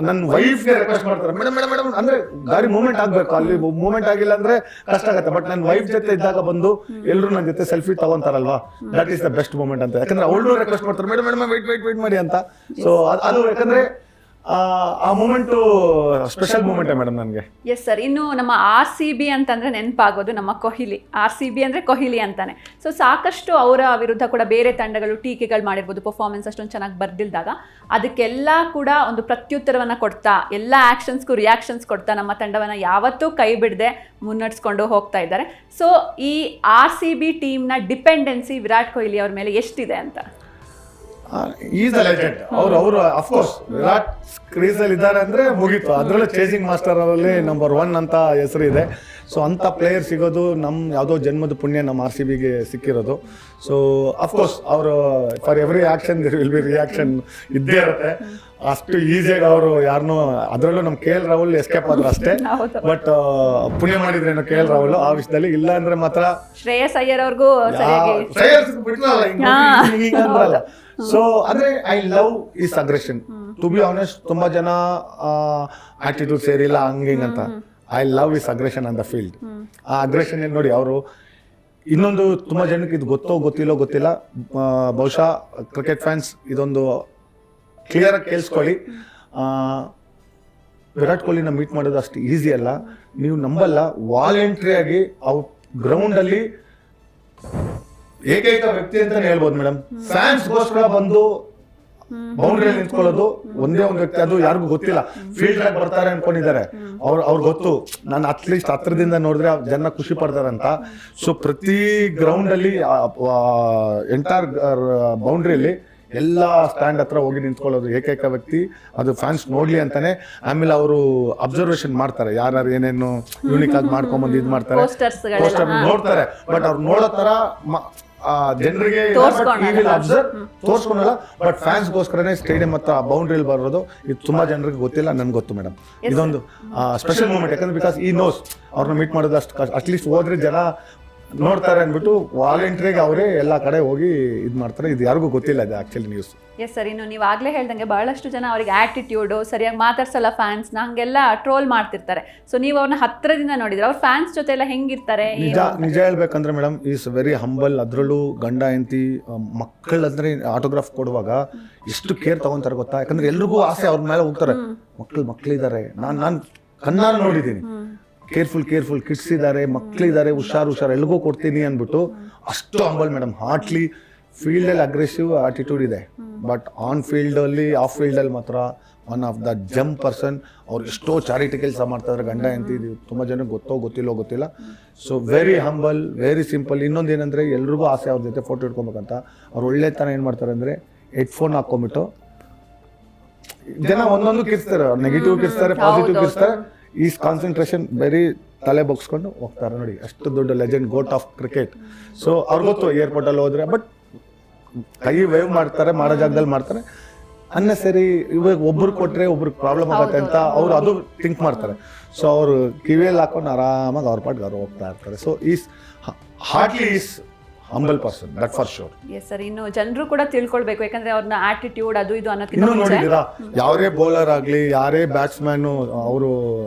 ನನ್ನ ವೈಫ್ಗೆ ರಿಕ್ವೆಸ್ಟ್ ಮಾಡ್ತಾರೆ, ಮೇಡಮ್ ಮೇಡಮ್ ಮೇಡಮ್ ಅಂದ್ರೆ ಗಾಡಿ ಮೂವ್ಮೆಂಟ್ ಆಗ್ಬೇಕು, ಅಲ್ಲಿ ಮೂವ್ಮೆಂಟ್ ಆಗಿಲ್ಲ ಅಂದ್ರೆ ಕಷ್ಟ ಆಗುತ್ತೆ. ಬಟ್ ನನ್ನ ವೈಫ್ ಜೊತೆ ಇದ್ದಾಗ ಬಂದು ಎಲ್ಲರೂ ನನ್ನ ಜೊತೆ ಸೆಲ್ಫಿ ತಗೊಂತಾರಲ್ವಾ, that is the best moment ಅಂತ. ಯಾಕಂದ್ರೆ ಅವಳು ರಿಕ್ವೆಸ್ಟ್ ಮಾಡ್ತಾರೆ, ಮೇಡಮ್ ಮೇಡಮ್ ವೆಯ್ಟ್ ಮಾಡಿ ಅಂತ. ಸೊ ಅದು ಯಾಕಂದ್ರೆ ಆ ಮೂಮೆಂಟು ಸ್ಪೆಷಲ್ ಮೂಮೆಂಟೇ ಮೇಡಮ್ ನನಗೆ. S sir. ಇನ್ನು ನಮ್ಮ RCB ಅಂತಂದ್ರೆ ನೆನಪಾಗೋದು ನಮ್ಮ ಕೊಹ್ಲಿ. RCB ಅಂದ್ರೆ ಕೊಹ್ಲಿ ಅಂತಾನೆ. ಸೊ ಸಾಕಷ್ಟು ಅವರ ವಿರುದ್ಧ ಕೂಡ ಬೇರೆ ತಂಡಗಳು ಟೀಕೆಗಳು ಮಾಡಿರ್ಬೋದು, ಪರ್ಫಾರ್ಮೆನ್ಸ್ ಅಷ್ಟೊಂದು ಚೆನ್ನಾಗಿ ಬರ್ದಿಲ್ದಾಗ ಅದಕ್ಕೆಲ್ಲ ಕೂಡ ಒಂದು ಪ್ರತ್ಯುತ್ತರವನ್ನ ಕೊಡ್ತಾ, ಎಲ್ಲ ಆಕ್ಷನ್ಸ್ಗೂ ರಿಯಾಕ್ಷನ್ಸ್ ಕೊಡ್ತಾ ನಮ್ಮ ತಂಡವನ್ನ ಯಾವತ್ತೂ ಕೈ ಬಿಡದೆ ಮುನ್ನಡೆಸ್ಕೊಂಡು ಹೋಗ್ತಾ ಇದ್ದಾರೆ. ಸೊ ಈ RCB ಟೀಮ್ನ ಡಿಪೆಂಡೆನ್ಸಿ ವಿರಾಟ್ ಕೊಹ್ಲಿ ಅವ್ರ ಮೇಲೆ ಎಷ್ಟಿದೆ ಅಂತ? Is a legend. ಅವರು ಅಫ್ಕೋರ್ಸ್ ವಿರಾಟ್ ಕ್ರೀಸ್ ಅಲ್ಲಿ ಇದ್ದಾರೆ ಅಂದ್ರೆ ಮುಗೀತು. ಅದರಲ್ಲೂ ಚೇಸಿಂಗ್ ಮಾಸ್ಟರ್ ಅವರಲ್ಲಿ ನಂಬರ್ 1 ಅಂತ ಹೆಸರು ಇದೆ. ಸೊ ಅಂತ ಪ್ಲೇಯರ್ ಸಿಗೋದು ನಮ್ಮ ಯಾವುದೋ ಜನ್ಮದ ಪುಣ್ಯ ನಮ್ಮ RCBಗೆ ಸಿಕ್ಕಿರೋದು. ಸೊ ಅಫ್ಕೋರ್ಸ್ ಅವರು for every action there will be reaction ಇದ್ದೇ ಇರುತ್ತೆ. ಅಷ್ಟು ಈಸಿಯಾಗಿ ಅವರು ಯಾರನ್ನೂ, ಅದರಲ್ಲೂ ನಮ್ಮ KL ರಾಹುಲ್ ಎಸ್ಕೇಪ್ ಆದ್ರು ಅಷ್ಟೇ. ಬಟ್ ಪುಣ್ಯ ಮಾಡಿದ್ರೇನು KL ರಾಹುಲ್ ಆ ವಿಷಯದಲ್ಲಿ. ಇಲ್ಲ ಅಂದ್ರೆ ಮಾತ್ರ ಶ್ರೇಯಸ್ ಅಯ್ಯರ್ ಅವ್ರಿಗೂ ಸೊ ಅಂದ್ರೆ I love his aggression. To be honest, ತುಂಬಾ ಜನ ಆಟಿಟ್ಯೂಡ್ ಸೇರಿಲ್ಲ ಹಂಗಿಂಗ್ ಅಂತ. I love his aggression on the field. ಆ ಅಗ್ರೆಷನ್ ನೋಡಿ ಅವರು. ಇನ್ನೊಂದು ತುಂಬಾ ಜನಕ್ಕೆ ಇದು ಗೊತ್ತಿಲ್ಲ, ಬಹುಶಃ ಕ್ರಿಕೆಟ್ ಫ್ಯಾನ್ಸ್ ಇದೊಂದು ಕ್ಲಿಯರ್ ಆಗಿ ಕೇಳಿಸ್ಕೊಳ್ಳಿ. ವಿರಾಟ್ ಕೊಹ್ಲಿನ ಮೀಟ್ ಮಾಡೋದು ಅಷ್ಟು ಈಸಿ ಅಲ್ಲ. ನೀವು ನಂಬಲ್ಲ, ವಾಲಂಟ್ರಿ ಆಗಿ ಅವ್ರ ಗ್ರೌಂಡ್ ಅಲ್ಲಿ ಏಕೈಕ ವ್ಯಕ್ತಿ ಅಂತಾನೆ ಹೇಳ್ಬೋದು ಮೇಡಮ್. ಫ್ಯಾನ್ಸ್ಗೋಸ್ಕರ ಬಂದು ಬೌಂಡ್ರಿಯಲ್ಲಿ ನಿಂತ್ಕೊಳ್ಳೋದು ಒಂದೇ ಒಂದು ವ್ಯಕ್ತಿ. ಅದು ಯಾರಿಗೂ ಗೊತ್ತಿಲ್ಲ. ಫೀಲ್ಡ್ ಆಗಿ ಬರ್ತಾರೆ ಅನ್ಕೊಂಡಿದ್ದಾರೆ ಅವ್ರು ಗೊತ್ತು. ನಾನು ಅಟ್ಲೀಸ್ಟ್ ಹತ್ರದಿಂದ ನೋಡಿದ್ರೆ ಜನ ಖುಷಿ ಪಡ್ತಾರಂತ. ಸೊ ಪ್ರತಿ ಗ್ರೌಂಡ್ ಅಲ್ಲಿ ಎಂಟೈರ್ ಬೌಂಡ್ರಿಯಲ್ಲಿ ಎಲ್ಲ ಸ್ಟ್ಯಾಂಡ್ ಹತ್ರ ಹೋಗಿ ನಿಂತ್ಕೊಳ್ಳೋದು ಏಕೈಕ ವ್ಯಕ್ತಿ. ಅದು ಫ್ಯಾನ್ಸ್ ನೋಡ್ಲಿ ಅಂತಾನೆ. ಆಮೇಲೆ ಅವರು ಅಬ್ಸರ್ವೇಷನ್ ಮಾಡ್ತಾರೆ, ಯಾರು ಏನೇನು ಯೂನಿಕ್ ಆಗಿ ಮಾಡ್ಕೊಂಡ್ಬಂದು ಇದು ಮಾಡ್ತಾರೆ, ಪೋಸ್ಟರ್ ನೋಡ್ತಾರೆ. ಬಟ್ ಅವ್ರು ನೋಡೋ ತರ ಜನರಿಗೆ ತೋರ್ಸ್ಕೊಳಲ್ಲ. ಬಟ್ ಫ್ಯಾನ್ಸ್ಗೋಸ್ಕರನೇ ಸ್ಟೇಡಿಯಂ ಹತ್ರ ಬೌಂಡ್ರಿಯಲ್ಲಿ ಬರೋದು. ಇದು ತುಂಬಾ ಜನರಿಗೆ ಗೊತ್ತಿಲ್ಲ, ನನ್ಗೆ ಗೊತ್ತು ಮೇಡಮ್. ಇದೊಂದು ಸ್ಪೆಷಲ್ ಮೂಮೆಂಟ್. ಯಾಕಂದ್ರೆ ಬಿಕಾಸ್ ಈ ನೋಸ್ ಅವ್ರನ್ನ ಮೀಟ್ ಮಾಡೋದು ಅಷ್ಟು ಅಟ್ಲೀಸ್ಟ್ ಹೋದ್ರೆ ಜನ ನೋಡ್ತಾರೆ ಅಂದ್ಬಿಟ್ಟು ವಾಲಂಟ್ರಿಗೆ ಅವರೇ ಎಲ್ಲ ಕಡೆ ಹೋಗಿ ಇದು ಮಾಡ್ತಾರೆ. ಇದು ಯಾರಿಗೂ ಗೊತ್ತಿಲ್ಲ ಇದು ಆಕ್ಚುಲಿ ನ್ಯೂಸ್. S sir. ಇನ್ನು ನೀವು ಆಗಲೇ ಹೇಳ್ದಂಗೆ ಬಹಳಷ್ಟು ಜನ ಅವ್ರಿಗೆ ಆ್ಯಟಿಟ್ಯೂಡು, ಸರಿಯಾಗಿ ಮಾತಾಡ್ಸಲ್ಲ ಫ್ಯಾನ್ಸ್ನ, ಹಂಗೆಲ್ಲ ಟ್ರೋಲ್ ಮಾಡ್ತಿರ್ತಾರೆ. ಸೊ ನೀವು ಅವ್ರನ್ನ ಹತ್ರದಿಂದ ನೋಡಿದ್ರೆ ಅವ್ರ ಫ್ಯಾನ್ಸ್ ಜೊತೆ ಎಲ್ಲ ಹೆಂಗಿರ್ತಾರೆ? ನಿಜ ಹೇಳ್ಬೇಕಂದ್ರೆ ಮೇಡಮ್, ಈಸ್ ವೆರಿ ಹಂಬಲ್. ಅದರಲ್ಲೂ ಗಂಡ ಹೆಂಡತಿ ಮಕ್ಕಳಂದ್ರೆ ಆಟೋಗ್ರಾಫ್ ಕೊಡುವಾಗ ಎಷ್ಟು ಕೇರ್ ತಗೊಂತಾರೆ ಗೊತ್ತಾ? ಯಾಕಂದ್ರೆ ಎಲ್ರಿಗೂ ಆಸೆ ಅವ್ರ ಮೇಲೆ ಹೋಗ್ತಾರೆ. ಮಕ್ಕಳಿದ್ದಾರೆ, ನಾನು ಕಣ್ಣಾರ ನೋಡಿದ್ದೀನಿ. ಕೇರ್ಫುಲ್ ಕಿಡ್ಸ್ ಇದ್ದಾರೆ, ಮಕ್ಕಳಿದ್ದಾರೆ, ಹುಷಾರು ಎಲ್ರಿಗೂ ಕೊಡ್ತೀನಿ ಅಂದ್ಬಿಟ್ಟು ಅಷ್ಟು ಹಂಬಲ್ ಮೇಡಮ್. ಹಾರ್ಟ್ಲಿ ಫೀಲ್ಡಲ್ಲಿ ಅಗ್ರೆಸಿವ್ ಆಟಿಟ್ಯೂಡ್ ಇದೆ, ಬಟ್ ಆನ್ ಫೀಲ್ಡಲ್ಲಿ ಆಫ್ ಫೀಲ್ಡಲ್ಲಿ ಮಾತ್ರ one of the gym person. ಅವ್ರು ಎಷ್ಟೋ ಚಾರಿಟಿ ಕೆಲಸ ಮಾಡ್ತಾರೆ ಗಂಡ ಹೆಂಡತಿ. ಇದು ತುಂಬ ಜನಕ್ಕೆ ಗೊತ್ತಿಲ್ಲ. So very humble, very simple. ಇನ್ನೊಂದು ಏನಂದರೆ ಎಲ್ರಿಗೂ ಆಸೆ ಅವ್ರ ಜೊತೆ ಫೋಟೋ ಇಟ್ಕೊಬೇಕಂತ. ಅವ್ರು ಒಳ್ಳೆ ಥರ ಏನು ಮಾಡ್ತಾರೆ ಅಂದರೆ ಹೆಡ್ಫೋನ್ ಹಾಕ್ಕೊಂಬಿಟ್ಟು ಜನ ಒಂದೊಂದು ಕಿರ್ಸ್ತಾರೆ. Negative ಕಿರ್ಸ್ತಾರೆ, positive ಕಿರ್ಸ್ತಾರೆ. ಈ ಕಾನ್ಸಂಟ್ರೇಷನ್ ಬರೀ ತಲೆ ಬಗ್ಸ್ಕೊಂಡು ಹೋಗ್ತಾರೆ. ನೋಡಿ ಅಷ್ಟು ದೊಡ್ಡ legend, GOAT of cricket. So ಅವ್ರಿಗೆ ಗೊತ್ತು ಏರ್ಪೋರ್ಟಲ್ಲಿ ಹೋದ್ರೆ, ಬಟ್ ಕೈ ವೇವ್ ಮಾಡ್ತಾರೆ, ಮಾಡೋ ಜಾಗದಲ್ಲಿ ಮಾಡ್ತಾರೆ. ಅನ್ನೆಸರಿ ಇವಾಗ ಒಬ್ರು ಕೊಟ್ರೆ ಒಬ್ರಿಗೆ ಪ್ರಾಬ್ಲಮ್ ಆಗುತ್ತೆ ಅಂತ ಅವ್ರು ಅದು ಥಿಂಕ್ ಮಾಡ್ತಾರೆ. ಸೊ ಅವರು ಕಿವಿಯಲ್ಲಿ ಹಾಕೊಂಡು ಆರಾಮಾಗಿ ಅವ್ರ ಪಾಟ್ಗೆ ಅವ್ರು ಹೋಗ್ತಾ ಇರ್ತಾರೆ. So is heartly is humble person, that for sure. Yes sir. ಇನ್ನು ಜನರು ಕೂಡ ತಿಳ್ಕೊಳ್ಬೇಕು, ಯಾಕಂದ್ರೆ ಅವ್ರನ್ನ ಆಟಿಟ್ಯೂಡ್ ಅದು ಇದು ಅನ್ನೋದಕ್ಕಿಂತ ನೋಡಿದ್ದೀರಾ, ಯಾರೇ ಬೌಲರ್ ಆಗ್ಲಿ, ಯಾರೇ ಬ್ಯಾಟ್ಸ್ಮ್ಯಾನ್ ಅವರು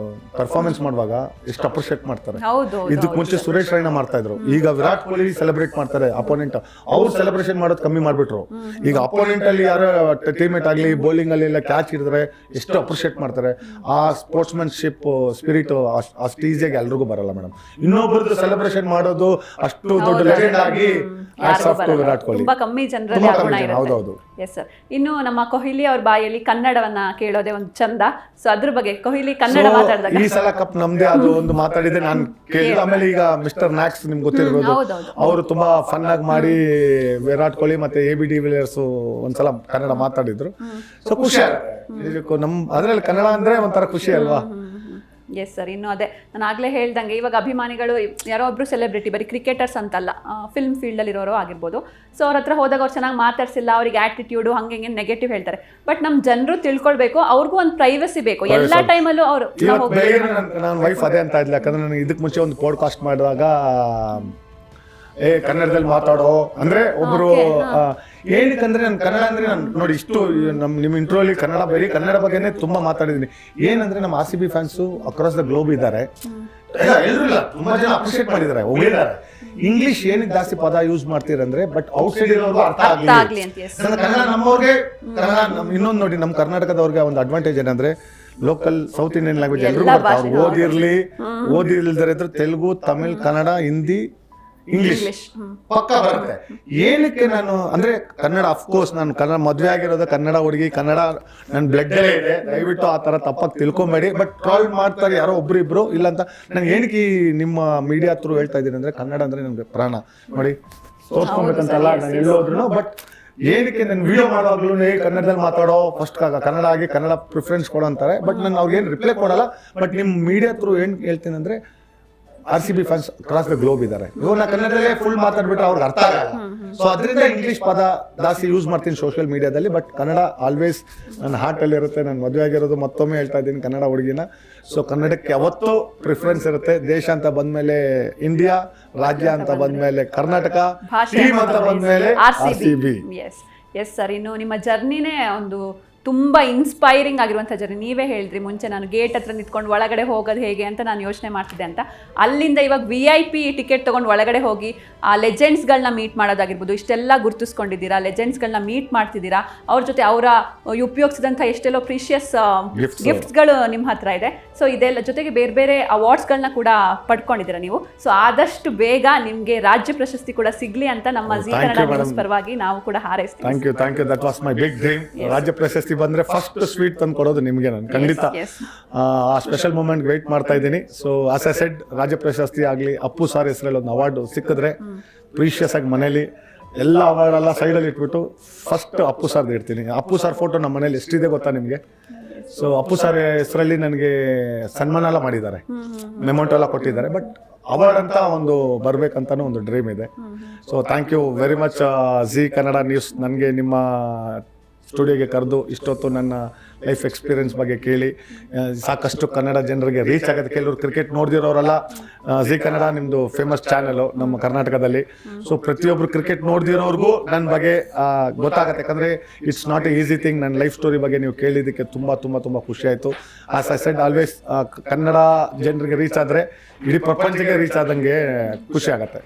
ಪರ್ಫಾರ್ಮೆನ್ಸ್ ಮಾಡುವಾಗ ಎಷ್ಟು ಅಪ್ರಿಶಿಯೇಟ್ ಮಾಡ್ತಾರೆ. ಇದಕ್ಕೆ ಮುಂಚೆ ಸುರೇಶ್ ರೈನಾ ಮಾಡ್ತಾ ಇದ್ರು, ಈಗ ವಿರಾಟ್ ಕೊಹ್ಲಿ ಸೆಲೆಬ್ರೇಟ್ ಮಾಡ್ತಾರೆ. ಅಪೋನೆಂಟ್ ಅವ್ರು ಸೆಲೆಬ್ರೇಷನ್ ಮಾಡೋದು ಕಮ್ಮಿ ಮಾಡ್ಬಿಟ್ರು. ಈಗ ಅಪೋನೆಂಟ್ ಅಲ್ಲಿ ಯಾರು ಟೀಮೇಟ್ ಆಗ್ಲಿ, ಬೌಲಿಂಗ್ ಅಲ್ಲಿ ಎಲ್ಲ ಕ್ಯಾಚ್ ಹಿಡಿದ್ರೆ ಎಷ್ಟು ಅಪ್ರಿಶಿಯೇಟ್ ಮಾಡ್ತಾರೆ. ಆ ಸ್ಪೋರ್ಟ್ಸ್ಮನ್ಶಿಪ್ ಸ್ಪಿರಿಟ್ ಅಷ್ಟು ಈಸಿಯಾಗಿ ಎಲ್ರಿಗೂ ಬರಲ್ಲ ಮೇಡಮ್. ಇನ್ನೊಬ್ಬರದ್ದು ಸೆಲೆಬ್ರೇಷನ್ ಮಾಡೋದು ಅಷ್ಟು ದೊಡ್ಡ ಲೆಜೆಂಡ್ ಆಗಿ ತುಂಬಾ ಕಮ್ಮಿ ಜನರಲ್ಲಿ ಆ ಗುಣ ಇರುತ್ತೆ. S sir. ಇನ್ನು ನಮ್ಮ ಕೊಹ್ಲಿ ಅವ್ರ ಬಾಯಲ್ಲಿ ಕನ್ನಡವನ್ನ ಕೇಳೋದೇ ಒಂದು ಚಂದ. ಸೊ ಅದ್ರ ಬಗ್ಗೆ ಕೊಹ್ಲಿ ಕನ್ನಡ ಮಾತಾಡಿದಾಗ ಈ ಸಲ ಕಪ್ ನಮ್ದೇ ಅದು ಒಂದು ಮಾತಾಡಿದೆ ನಾನು ಕೇಳಿದ. ಆಮೇಲೆ ಈಗ ಮಿಸ್ಟರ್ ಮ್ಯಾಕ್ಸ್ ನಿಮ್ಗೆ ಗೊತ್ತಿರ್ಬೋದು, ಅವರು ತುಂಬಾ ಫನ್ ಆಗಿ ಮಾಡಿ ವಿರಾಟ್ ಕೊಹ್ಲಿ ಮತ್ತೆ AB de Villiers ಒಂದ್ಸಲ ಕನ್ನಡ ಮಾತಾಡಿದ್ರು. ಸೊ ಖುಷಿ ಆಗುತ್ತೆ ನಮ್ ಅದ್ರಲ್ಲಿ ಕನ್ನಡ ಅಂದ್ರೆ ಒಂಥರ ಖುಷಿ ಅಲ್ವಾ? S sir. ಇನ್ನು ಅದೇ ನಾನು ಆಗಲೇ ಹೇಳ್ದಂಗೆ ಇವಾಗ ಅಭಿಮಾನಿಗಳು ಯಾರೋ ಒಬ್ರು ಸೆಲೆಬ್ರಿಟಿ, ಬರೀ ಕ್ರಿಕೆಟರ್ಸ್ ಅಂತಲ್ಲ, ಫಿಲ್ಮ್ ಫೀಲ್ಡಲ್ಲಿ ಇರೋರು ಆಗಿರ್ಬೋದು. ಸೊ ಅವ್ರ ಹತ್ರ ಹೋದಾಗ ಅವ್ರು ಚೆನ್ನಾಗಿ ಮಾತಾಡ್ಸಿಲ್ಲ, ಅವ್ರಿಗೆ ಆಟಿಟ್ಯೂಡು ಹಂಗೆ ನೆಗೆಟಿವ್ ಹೇಳ್ತಾರೆ. ಬಟ್ ನಮ್ಮ ಜನರು ತಿಳ್ಕೊಳ್ಬೇಕು, ಅವ್ರಿಗೂ ಒಂದು ಪ್ರೈವಸಿ ಬೇಕು ಎಲ್ಲ ಟೈಮಲ್ಲೂ. ಅವರು ನಾನು ವೈಫ್ ಅದೇ ಅಂತ ಇದ್ಲ, ಯಾಕಂದ್ರೆ ನಾನು ಇದಕ್ಕೆ ಮುಂಚೆ ಒಂದು ಪಾಡ್ಕಾಸ್ಟ್ ಮಾಡಿದಾಗ ಕನ್ನಡದಲ್ಲಿ ಮಾತಾಡೋ ಅಂದ್ರೆ ಒಬ್ರು ಏನಕ್ಕಂದ್ರೆ ನಾನು ಕನ್ನಡ ಅಂದ್ರೆ ನಾನು ನೋಡಿ ಇಷ್ಟು ನಿಮ್ಮ ಇಂಟ್ರೋಲಿ ಕನ್ನಡ ಬರೀ ಕನ್ನಡ ಬಗ್ಗೆನೇ ತುಂಬಾ ಮಾತಾಡಿದೀನಿ. ಏನಂದ್ರೆ ನಮ್ಮ RCB fans across the globe ಇದ್ದಾರೆ, ಎಲ್ಲರೂ ಇಲ್ಲ, ತುಂಬಾ ಜನ ಅಪ್ರಿಶಿಯೇಟ್ ಮಾಡಿದ್ದಾರೆ, ಹೋಗಿದ್ದಾರೆ. ಇಂಗ್ಲಿಷ್ ಏನಕ್ಕೆ ಜಾಸ್ತಿ ಪದ ಯೂಸ್ ಮಾಡ್ತೀರಂದ್ರೆ ಬಟ್ ಔಟ್ ಸೈಡ್ ಇರೋರ್ಗು ಅರ್ಥ ಆಗಲಿ. ಕನ್ನಡ ನಮ್ಮವ್ರಿಗೆ ಕನ್ನಡ ಇನ್ನೊಂದು ನೋಡಿ, ನಮ್ಮ ಕರ್ನಾಟಕದವ್ರಿಗೆ ಒಂದು ಅಡ್ವಾಂಟೇಜ್ ಏನಂದ್ರೆ ಲೋಕಲ್ ಸೌತ್ ಇಂಡಿಯನ್ ಲ್ಯಾಂಗ್ವೇಜ್ ಎಲ್ಲರೂ ಬರ್ತಾರೆ. ಓದಿಲ್ದರೆ ತೆಲುಗು, ತಮಿಳ್, ಕನ್ನಡ, ಹಿಂದಿ, ಇಂಗ್ಲಿಷ್ ಪಕ್ಕ ಬರುತ್ತೆ. ಏನಕ್ಕೆ ನಾನು ಅಂದ್ರೆ ಕನ್ನಡ ಅಫ್ಕೋರ್ಸ್ ನಾನು ಕನ್ನಡ ಮದ್ವೆ ಆಗಿರೋದು ಕನ್ನಡ ಹುಡುಗಿ, ಕನ್ನಡ ನನ್ನ ಬ್ಲಡ್ ಅಲ್ಲೇ ಇದೆ, ದಯವಿಟ್ಟು ಆ ತರ ತಪ್ಪಾಗಿ ತಿಳ್ಕೊಂಬೇಡಿ. ಬಟ್ ಟ್ರಾಲ್ ಮಾಡ್ತಾರೆ ಯಾರೋ ಒಬ್ರು ಇಲ್ಲ ಅಂತ. ನಾನು ಏನಕ್ಕೆ ನಿಮ್ಮ ಮೀಡಿಯಾ ಥ್ರೂ ಹೇಳ್ತಾ ಇದ್ದೀನಿ ಅಂದ್ರೆ ಕನ್ನಡ ಅಂದ್ರೆ ನನ್ಗೆ ಪ್ರಾಣ. ನೋಡಿ ತೋರ್ಸ್ಕೊಬೇಕಂತಲ್ಲ ನಾನು ಎಲ್ಲೋದ್ರು, ಬಟ್ ಏನಕ್ಕೆ ನಾನು ವಿಡಿಯೋ ಮಾಡುವಾಗ್ಲೂ ಕನ್ನಡದಲ್ಲಿ ಮಾತಾಡೋ ಫಸ್ಟ್ ಕನ್ನಡ ಆಗಿ ಕನ್ನಡ ಪ್ರಿಫರೆನ್ಸ್ ಕೊಡೋ ಅಂತಾರೆ. ಬಟ್ ನಾನು ಅವ್ರಿಗೆ ಏನು ರಿಪ್ಲೈ ಕೊಡಲ್ಲ. ಬಟ್ ನಿಮ್ಮ ಮೀಡಿಯಾ ಥ್ರೂ ಏನ್ ಹೇಳ್ತೀನಿ ಅಂದ್ರೆ RCB fans across the globe ಇದ್ದಾರೆ. ಇವಾಗ ನಾ ಕನ್ನಡದಲ್ಲೇ ಫುಲ್ ಮಾತಾಡ್ಬಿಟ್ರೆ ಅವ್ರಿಗೆ ಅರ್ಥ ಆಗಲ್ಲ. ಸೊ ಅದರಿಂದ ಇಂಗ್ಲಿಷ್ ಪದ ಜಾಸ್ತಿ ಯೂಸ್ ಮಾಡ್ತೀನಿ ಸೋಷಿಯಲ್ ಮೀಡಿಯಾದಲ್ಲಿ. ಬಟ್ ಕನ್ನಡ ಆಲ್ವೇಸ್ ನನ್ನ ಹಾರ್ಟ್ ಅಲ್ಲಿ ಇರುತ್ತೆ. ನಾನು ಮದುವೆ ಆಗಿರೋದು ಮತ್ತೊಮ್ಮೆ ಹೇಳ್ತಾ ಇದ್ದೀನಿ ಕನ್ನಡ ಹುಡುಗಿನ. ಸೊ ಕನ್ನಡಕ್ಕೆ ಯಾವತ್ತೂ ಪ್ರಿಫರೆನ್ಸ್ ಇರುತ್ತೆ. ದೇಶ ಅಂತ ಬಂದ್ಮೇಲೆ ಇಂಡಿಯಾ, ರಾಜ್ಯ ಅಂತ ಬಂದ್ಮೇಲೆ ಕರ್ನಾಟಕ, ಟೀಮ್ ಅಂತ ಬಂದ್ಮೇಲೆ RCB. ಎಸ್ ಸರ್, ಇನ್ನು ನಿಮ್ಮ ಜರ್ನಿನೇ ಒಂದು ತುಂಬಾ ಇನ್ಸ್ಪೈರಿಂಗ್ ಆಗಿರುವಂಥ ಜರ್ನಿ. ನೀವೇ ಹೇಳಿದ್ರಿ ಮುಂಚೆ ನಾನು ಗೇಟ್ ಹತ್ರ ನಿಂತ್ಕೊಂಡು ಒಳಗಡೆ ಹೋಗೋದು ಹೇಗೆ ಅಂತ ನಾನು ಯೋಚನೆ ಮಾಡ್ತಿದ್ದೆ ಅಂತ. ಅಲ್ಲಿಂದ ಇವಾಗ VIP ಟಿಕೆಟ್ ತೊಗೊಂಡು ಒಳಗಡೆ ಹೋಗಿ ಆ ಲೆಜೆಂಡ್ಸ್ಗಳನ್ನ ಮೀಟ್ ಮಾಡೋದಾಗಿರ್ಬೋದು, ಇಷ್ಟೆಲ್ಲ ಗುರುತಿಸ್ಕೊಂಡಿದ್ದೀರಾ, ಲೆಜೆಂಡ್ಸ್ಗಳನ್ನ ಮೀಟ್ ಮಾಡ್ತಿದ್ದೀರಾ, ಅವ್ರ ಜೊತೆ ಅವರ ಉಪಯೋಗಿಸಿದಂಥ ಎಷ್ಟೆಲ್ಲೋ ಪ್ರೀಶಿಯಸ್ ಗಿಫ್ಟ್ಸ್ಗಳು ನಿಮ್ಮ ಹತ್ರ ಇದೆ. ಸೊ ಇದೆಲ್ಲ ಜೊತೆಗೆ ಬೇರೆ ಬೇರೆ ಅವಾರ್ಡ್ಸ್ಗಳನ್ನ ಕೂಡ ಪಡ್ಕೊಂಡಿದ್ದೀರಾ ನೀವು. ಸೊ ಆದಷ್ಟು ಬೇಗ ನಿಮಗೆ ರಾಜ್ಯ ಪ್ರಶಸ್ತಿ ಕೂಡ ಸಿಗ್ಲಿ ಅಂತ ನಮ್ಮ ಜೀ ಕನ್ನಡ ನ್ಯೂಸ್ ಪರವಾಗಿ ನಾವು ಕೂಡ ಹಾರೈಸ್ತೀವಿ. Thank you. That was my big dream. ರಾಜ್ಯ ಪ್ರಶಸ್ತಿ ಬಂದ್ರೆ ಫಸ್ಟ್ ಸ್ವೀಟ್ ತಂದು ಕೊಡೋದು ನಿಮಗೆ. ನಾನು ಖಂಡಿತ ಆ ಸ್ಪೆಷಲ್ ಮೂಮೆಂಟ್ ವೇಟ್ ಮಾಡ್ತಾ ಇದ್ದೀನಿ. ಸೊ ಆಸ್ ಐ ಸೆಡ್, ರಾಜ್ಯ ಪ್ರಶಸ್ತಿ ಆಗ್ಲಿ, ಅಪ್ಪು ಸಾರ್ ಹೆಸರಲ್ಲಿ ಒಂದು ಅವಾರ್ಡ್ ಸಿಕ್ಕಿದ್ರೆ ಪ್ರೀಶಿಯಸ್ ಆಗಿ ಮನೇಲಿ ಎಲ್ಲ ಅವಾರ್ಡ್ ಎಲ್ಲ ಸೈಡಲ್ಲಿ ಇಟ್ಬಿಟ್ಟು ಫಸ್ಟ್ ಅಪ್ಪು ಸಾರ್ದು ಇಡ್ತೀನಿ. ಅಪ್ಪು ಸಾರ್ ಫೋಟೋ ನಮ್ಮ ಮನೇಲಿ ಎಷ್ಟಿದೆ ಗೊತ್ತಾ ನಿಮಗೆ? ಸೊ ಅಪ್ಪು ಸಾರ್ ಹೆಸರಲ್ಲಿ ನನಗೆ ಸನ್ಮಾನ ಎಲ್ಲ ಮಾಡಿದ್ದಾರೆ, ಮೆಮೊಂಟೋ ಎಲ್ಲ ಕೊಟ್ಟಿದ್ದಾರೆ. ಬಟ್ ಅವಾರ್ಡ್ ಅಂತ ಒಂದು ಬರ್ಬೇಕಂತಾನು ಒಂದು ಡ್ರೀಮ್ ಇದೆ. So thank you very much Zee Kannada news, ನನಗೆ ನಿಮ್ಮ ಸ್ಟುಡಿಯೋಗೆ ಕರೆದು ಇಷ್ಟೊತ್ತು ನನ್ನ ಲೈಫ್ ಎಕ್ಸ್ಪೀರಿಯನ್ಸ್ ಬಗ್ಗೆ ಕೇಳಿ ಸಾಕಷ್ಟು ಕನ್ನಡ ಜನರಿಗೆ ರೀಚ್ ಆಗುತ್ತೆ. ಕೆಲವರು ಕ್ರಿಕೆಟ್ ನೋಡ್ದಿರೋರೆಲ್ಲ ಜಿ ಕನ್ನಡ ನಿಮ್ಮದು ಫೇಮಸ್ ಚಾನೆಲು ನಮ್ಮ ಕರ್ನಾಟಕದಲ್ಲಿ. ಸೊ ಪ್ರತಿಯೊಬ್ಬರು ಕ್ರಿಕೆಟ್ ನೋಡ್ದಿರೋರ್ಗೂ ನನ್ನ ಬಗ್ಗೆ ಗೊತ್ತಾಗುತ್ತೆ. ಯಾಕಂದರೆ it's not A easy thing. ನನ್ನ ಲೈಫ್ ಸ್ಟೋರಿ ಬಗ್ಗೆ ನೀವು ಕೇಳಿದ್ದಕ್ಕೆ ತುಂಬ ತುಂಬ ತುಂಬ ಖುಷಿ ಆಯಿತು. As I shed always Kannada ಜನರಿಗೆ ರೀಚ್ ಆದರೆ ಇಡೀ ಪ್ರಪಂಚಕ್ಕೆ ರೀಚ್ ಆದಂಗೆ ಖುಷಿ ಆಗುತ್ತೆ.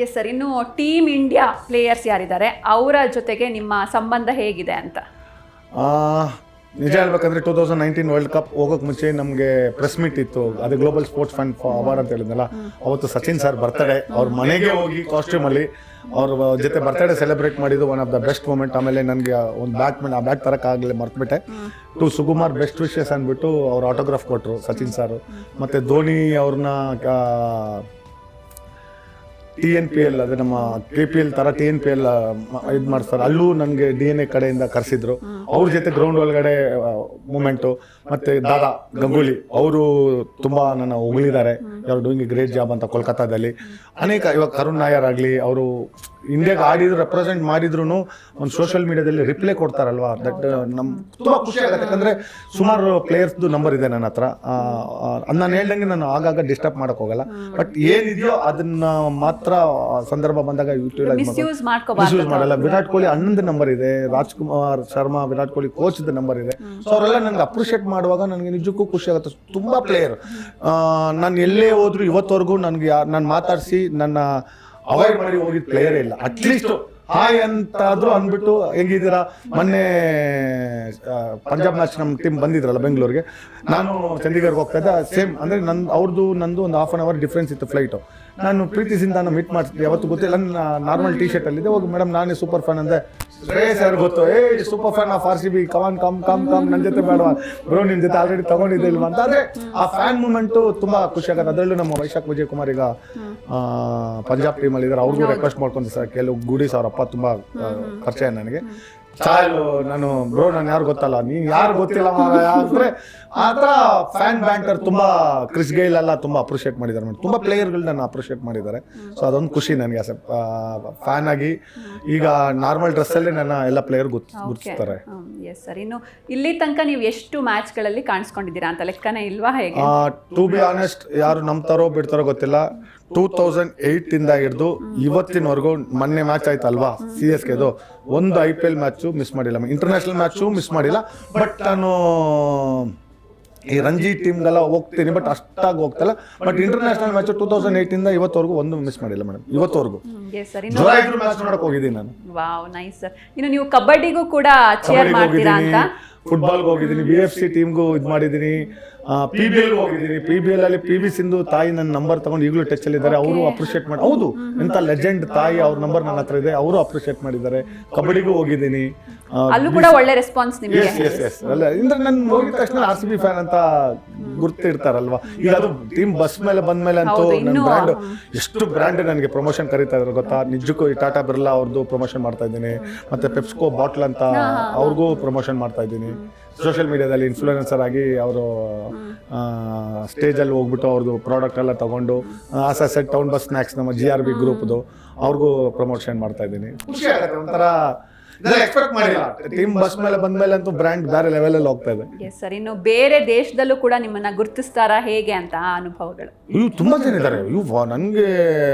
ಎಸ್ ಸರ್, ಇನ್ನು ಟೀಮ್ ಇಂಡಿಯಾ ಪ್ಲೇಯರ್ಸ್ ಯಾರಿದ್ದಾರೆ ಅವರ ಜೊತೆಗೆ ನಿಮ್ಮ ಸಂಬಂಧ ಹೇಗಿದೆ ಅಂತ? ನಿಜ ಹೇಳ್ಬೇಕಂದ್ರೆ 2019 ವರ್ಲ್ಡ್ ಕಪ್ ಹೋಗೋಕೆ ಮುಂಚೆ ನಮಗೆ ಪ್ರೆಸ್ ಮೀಟ್ ಇತ್ತು. ಅದು ಗ್ಲೋಬಲ್ ಸ್ಪೋರ್ಟ್ಸ್ ಫಂಡ್ ಅವಾರ್ಡ್ ಅಂತ ಹೇಳಿದ್ನಲ್ಲ, ಅವತ್ತು ಸಚಿನ್ ಸರ್ ಬರ್ತಡೇ, ಅವ್ರ ಮನೆಗೆ ಹೋಗಿ ಕಾಸ್ಟ್ಯೂಮಲ್ಲಿ ಅವ್ರ ಜೊತೆ ಬರ್ತಡೇ ಸೆಲೆಬ್ರೇಟ್ ಮಾಡಿದ್ದು one of the best moment. ಆಮೇಲೆ ನನಗೆ ಒಂದು ಬ್ಯಾಟ್ಮೆಂಟ್, ಆ ಬ್ಯಾಟ್ ತರಕ್ಕಾಗಲೇ ಮರ್ತ್ಬಿಟ್ಟೆ. ಟು ಸುಕುಮಾರ್ ಬೆಸ್ಟ್ ವಿಶಸ್ ಅಂದ್ಬಿಟ್ಟು ಅವ್ರು ಆಟೋಗ್ರಾಫ್ ಕೊಟ್ಟರು ಸಚಿನ್ ಸರ್. ಮತ್ತು ಧೋನಿ ಅವ್ರನ್ನ TNPL, ಅದೇ ನಮ್ಮ KPL ಥರ TNPL ಇದು ಮಾಡ್ತಾರೆ, ಅಲ್ಲೂ ನನಗೆ DNA ಕಡೆಯಿಂದ ಕರೆಸಿದ್ರು. ಅವ್ರ ಜೊತೆ ಗ್ರೌಂಡ್ ಒಳಗಡೆ ಮೂಮೆಂಟು. ಮತ್ತು ದಾದಾ ಗಂಗೂಲಿ ಅವರು ತುಂಬ ನನ್ನ ಹೊಗಳಿದ್ದಾರೆ, ಯಾರು ಡೂಯಿಂಗ್ ಎ ಗ್ರೇಟ್ ಜಾಬ್ ಅಂತ ಕೋಲ್ಕತ್ತಾದಲ್ಲಿ. ಅನೇಕ ಇವಾಗ ಕರುಣ್ ನಾಯರ್ ಆಗಲಿ, ಅವರು ಇಂಡಿಯಾಗೆ ಆಡಿದ್ರು, ರೆಪ್ರೆಸೆಂಟ್ ಮಾಡಿದ್ರು ಒಂದು ಸೋಷಿಯಲ್ ಮೀಡಿಯಾದಲ್ಲಿ ರಿಪ್ಲೈ ಕೊಡ್ತಾರಲ್ವಾ, ದಟ್ ನಮ್ಮ ತುಂಬ ಖುಷಿ ಆಗುತ್ತೆ. ಯಾಕಂದರೆ ಸುಮಾರು ಪ್ಲೇಯರ್ಸ್ದು ನಂಬರ್ ಇದೆ ನನ್ನ ಹತ್ರ. ನಾನು ಹೇಳ್ದಂಗೆ ನಾನು ಆಗಾಗ ಡಿಸ್ಟರ್ಬ್ ಮಾಡೋಕೆ ಹೋಗಲ್ಲ. ಬಟ್ ಏನಿದೆಯೋ ಅದನ್ನ ಮಾತ್ರ ಸಂದರ್ಭ ಬಂದಾಗ ಮಿಸ್ಯೂಸ್ ಮಾಡಲ್ಲ. ವಿರಾಟ್ ಕೊಹ್ಲಿ ಅಣ್ಣಂದು ನಂಬರ್ ಇದೆ, ರಾಜ್ಕುಮಾರ್ ಶರ್ಮಾ ವಿರಾಟ್ ಕೊಹ್ಲಿ ಕೋಚ್ದ ನಂಬರ್ ಇದೆ. ಸೊ ಅವರೆಲ್ಲ ನನಗೆ ಅಪ್ರಿಷಿಯೇಟ್ ಮಾಡುವಾಗ ನನಗೆ ನಿಜಕ್ಕೂ ಖುಷಿ ಆಗುತ್ತೆ. ತುಂಬ ಪ್ಲೇಯರ್ ನಾನು ಎಲ್ಲೇ ಹೋದ್ರು ಇವತ್ತವರೆಗೂ ನನಗೆ ನಾನು ಮಾತಾಡಿಸಿ ನನ್ನ ಅವಾಯ್ಡ್ ಮಾಡಿ ಹೋಗಿದ್ದ ಪ್ಲೇಯರೇ ಇಲ್ಲ. ಅಟ್ಲೀಸ್ಟ್ ಹಾಯ್ ಅಂತಾದ್ರೂ ಅಂದ್ಬಿಟ್ಟು ಹೆಂಗಿದ್ದೀರಾ. ಮೊನ್ನೆ ಪಂಜಾಬ್ ಮ್ಯಾಚ್ ನಮ್ಮ ಟೀಮ್ ಬಂದಿದ್ರಲ್ಲ ಬೆಂಗಳೂರಿಗೆ, ನಾನು ಚಂಡೀಗಢ್ಗೆ ಹೋಗ್ತಾ ಇದ್ದೆ. ಸೇಮ್ ಅಂದರೆ ನಂದು ಒಂದು ಹಾಫ್ ಆನ್ ಅವರ್ ಡಿಫ್ರೆನ್ಸ್ ಇತ್ತು ಫ್ಲೈಟು. ನಾನು ಪ್ರೀತಿಸಿಂದ ಮೀಟ್ ಮಾಡ್ತಿದ್ದೆ, ಯಾವತ್ತು ಗೊತ್ತಿಲ್ಲ. ನನ್ನ ನಾರ್ಮಲ್ T-ಶರ್ಟ್ ಅಲ್ಲಿದೆ. ಹೋಗಿ ಮೇಡಮ್ ನಾನೇ ಸೂಪರ್ ಫ್ಯಾನ್ ಅಂದೆ. ಶ್ರೇಯಸ್ ಯಾರು ಗೊತ್ತು, super fan of RCB, come ನನ್ನ ಜೊತೆ ಬೇಡವಾ ಬ್ರೋ, ನಿನ್ನ ಜೊತೆ ಆಲ್ರೆಡಿ ತಗೊಂಡಿದ್ದೆ ಇಲ್ವಾ ಅಂತ. ಆದರೆ ಆ ಫ್ಯಾನ್ ಮೂಮೆಂಟು ತುಂಬ ಖುಷಿ ಆಗುತ್ತೆ. ಅದರಲ್ಲೂ ನಮ್ಮ ವೈಶಾಖ್ ವಿಜಯ್ ಕುಮಾರ್ ಈಗ ಪಂಜಾಬ್ ಟೀಮಲ್ಲಿ ಇದ್ದಾರೆ. ಅವ್ರಿಗೂ ರಿಕ್ವೆಸ್ಟ್ ಮಾಡ್ಕೊಂಡು ಸರ್, ಕೆಲವು ಗೂಡೀಸ್ ಅವ್ರ ಅಪ್ಪ ತುಂಬ ಪರಿಚಯ ನನಗೆ. ಚಾಲು ನಾನು ಬ್ರೋ, ನಾನು ಯಾರು ಗೊತ್ತಲ್ಲ, ನೀನು ಯಾರು ಗೊತ್ತಿಲ್ಲ ಅಂದರೆ ಆ ಥರ ಫ್ಯಾನ್ ಬ್ಯಾಂಟರ್ ತುಂಬ. ಕ್ರಿಸ್ ಗೈಲ್ ಎಲ್ಲ ತುಂಬ ಅಪ್ರಿಷಿಯೇಟ್ ಮಾಡಿದ್ದಾರೆ, ತುಂಬ ಪ್ಲೇಯರ್ಗಳು ನನ್ನ ಅಪ್ರಿಷಿಯೇಟ್ ಮಾಡಿದ್ದಾರೆ. ಸೊ ಅದೊಂದು ಖುಷಿ ನನಗೆ ಫ್ಯಾನ್ ಆಗಿ. ಈಗ ನಾರ್ಮಲ್ ಡ್ರೆಸ್ಸಲ್ಲೇ ನನ್ನ ಎಲ್ಲ ಪ್ಲೇಯರ್ ಗುರುತಿಸ್ತಾರೆ. ಎಸ್ ಸರ್, ಇನ್ನು ಇಲ್ಲಿ ತನಕ ನೀವು ಎಷ್ಟು ಮ್ಯಾಚ್ಗಳಲ್ಲಿ ಕಾಣಿಸ್ಕೊಂಡಿದ್ದೀರಾ ಅಂತ ಲೆಕ್ಕನೇ ಇಲ್ವಾ ಹೇಗೆ? ಟು ಬಿ ಆನೆಸ್ಟ್, ಯಾರು ನಂಬ್ತಾರೋ ಬಿಡ್ತಾರೋ ಗೊತ್ತಿಲ್ಲ. 2008 ಇಂದ ಹಿಡಿದು ಇವತ್ತಿನವರೆಗೂ ಮೊನ್ನೆ ಮ್ಯಾಚ್ ಆಯ್ತಲ್ವಾ CSKದು ಒಂದು IPL ಮ್ಯಾಚು ಮಿಸ್ ಮಾಡಿಲ್ಲ, ಇಂಟರ್ನ್ಯಾಷನಲ್ ಮ್ಯಾಚು ಮಿಸ್ ಮಾಡಿಲ್ಲ. ಬಟ್ ನಾನು ಈ ರಂಜಿ ಟೀಮ್ಗೆಲ್ಲ ಹೋಗ್ತೀನಿ, ಬಟ್ ಅಷ್ಟಾಗಿ ಹೋಗ್ತಲ್ಲ. ಬಟ್ ಇಂಟರ್ನ್ಯಾಷನಲ್ ಮ್ಯಾಚ್ 2008 ಇಂದ ಇವತ್ತವರೆಗೂ ಒಂದು ಮಿಸ್ ಮಾಡಿಲ್ಲ ಮೇಡಮ್. ಇವತ್ತವರೆಗೂ ಮ್ಯಾಚ್ ನೋಡಕ್ ಹೋಗಿದ್ದೀನಿ ನಾನು. Wow, nice sir. ಇನ್ನು ನೀವು ಕಬಡ್ಡಿಗೂ ಕೂಡ ಚೇರ್ ಮಾಡ್ತೀರಾ ಅಂತ? ಫುಟ್ಬಾಲ್ಗೆ ಹೋಗಿದ್ದೀನಿ, BFC ಟೀಮ್ಗೂ ಇದು ಮಾಡಿದ್ದೀನಿ, PBL ಹೋಗಿದ್ದೀನಿ. PBL ಅಲ್ಲಿ PV ಸಿಂಧು ತಾಯಿ ನನ್ನ ನಂಬರ್ ತಗೊಂಡು ಈಗಲೂ ಟಚ್ ಅಲ್ಲಿ ಇದ್ದಾರೆ. ಅವರು ಅಪ್ರಿಷಿಯೇಟ್ ಮಾಡಿ, ಹೌದು ಎಂತ ಲೆಜೆಂಡ್ ತಾಯಿ, ಅವ್ರ ನಂಬರ್ ನನ್ನ ಹತ್ರ ಇದೆ, ಅವರು ಅಪ್ರಿಷಿಯೇಟ್ ಮಾಡಿದ್ದಾರೆ. ಕಬಡ್ಡಿಗೂ ಹೋಗಿದ್ದೀನಿ, ಅಲ್ಲೂ ಕೂಡ ಒಳ್ಳೆ ರೆಸ್ಪಾನ್ಸ್ ನಿಮಗೆ? ಅಲ್ಲ ಅಂದ್ರೆ ನಾನು ಹೋಗಿದ ತಕ್ಷಣ RCB ಫ್ಯಾನ್ ಅಂತ ಗುರ್ತಿರ್ತಾರಲ್ವಾ. ಈಗ ಅದು ಟೀಮ್ ಬಸ್ ಮೇಲೆ ಬಂದ್ಮೇಲೆ ಅಂತೂ ನನ್ನ ಬ್ರ್ಯಾಂಡ್, ಎಷ್ಟು ಬ್ರ್ಯಾಂಡ್ ನನಗೆ ಪ್ರಮೋಷನ್ ಕರೀತಾ ಇದ್ರು ಗೊತ್ತಾ. ನಿಜಕ್ಕೂ ಈ ಟಾಟಾ ಬಿರ್ಲಾ ಅವ್ರದ್ದು ಪ್ರಮೋಷನ್ ಮಾಡ್ತಾ ಇದ್ದೀನಿ, ಮತ್ತೆ ಪೆಪ್ಸ್ಕೋ ಬಾಟ್ಲ್ ಅಂತ ಅವ್ರಿಗೂ ಪ್ರಮೋಷನ್ ಮಾಡ್ತಾ ಇದ್ದೀನಿ. ಸೋಷಿಯಲ್ ಮೀಡಿಯಾದಲ್ಲಿ ಇನ್ಫ್ಲೂಯೆನ್ಸರ್ ಆಗಿ ಅವರು ಸ್ಟೇಜಲ್ಲಿ ಹೋಗ್ಬಿಟ್ಟು ಅವ್ರದ್ದು ಪ್ರಾಡಕ್ಟ್ ಎಲ್ಲ ತಗೊಂಡು ಆಸೆಟ್ ಟೌನ್ ಬಸ್ ಸ್ನ್ಯಾಕ್ಸ್ ನಮ್ಮ GRB ಗ್ರೂಪ್ದು ಅವ್ರಿಗೂ ಪ್ರಮೋಷನ್ ಮಾಡ್ತಾ ಇದ್ದೀನಿ. ಖುಷಿ ಆಗುತ್ತೆ ಒಂಥರ. ಎಕ್ಸ್ಪೆಕ್ಟ್ ಮಾಡಿಲ್ಲ, ಟೀಮ್ ಬಸ್ ಮೇಲೆ ಬಂದ್ಮೇಲೆ ಅಂತೂ ಬ್ರ್ಯಾಂಡ್ ಬೇರೆ ಲೆವೆಲ್ ಅಲ್ಲಿ ಹೋಗ್ತಾ ಇದೆ. S sir. ಇನ್ನು ಬೇರೆ ದೇಶದಲ್ಲೂ ಕೂಡ ನಿಮ್ಮನ್ನ ಗುರುತಿಸ್ತಾರಾ ಹೇಗೆ ಅಂತ ಅನುಭವಗಳು? ಇವು ತುಂಬಾ ಜನ ಇದ್ದಾರೆ. ಇವು ನನಗೆ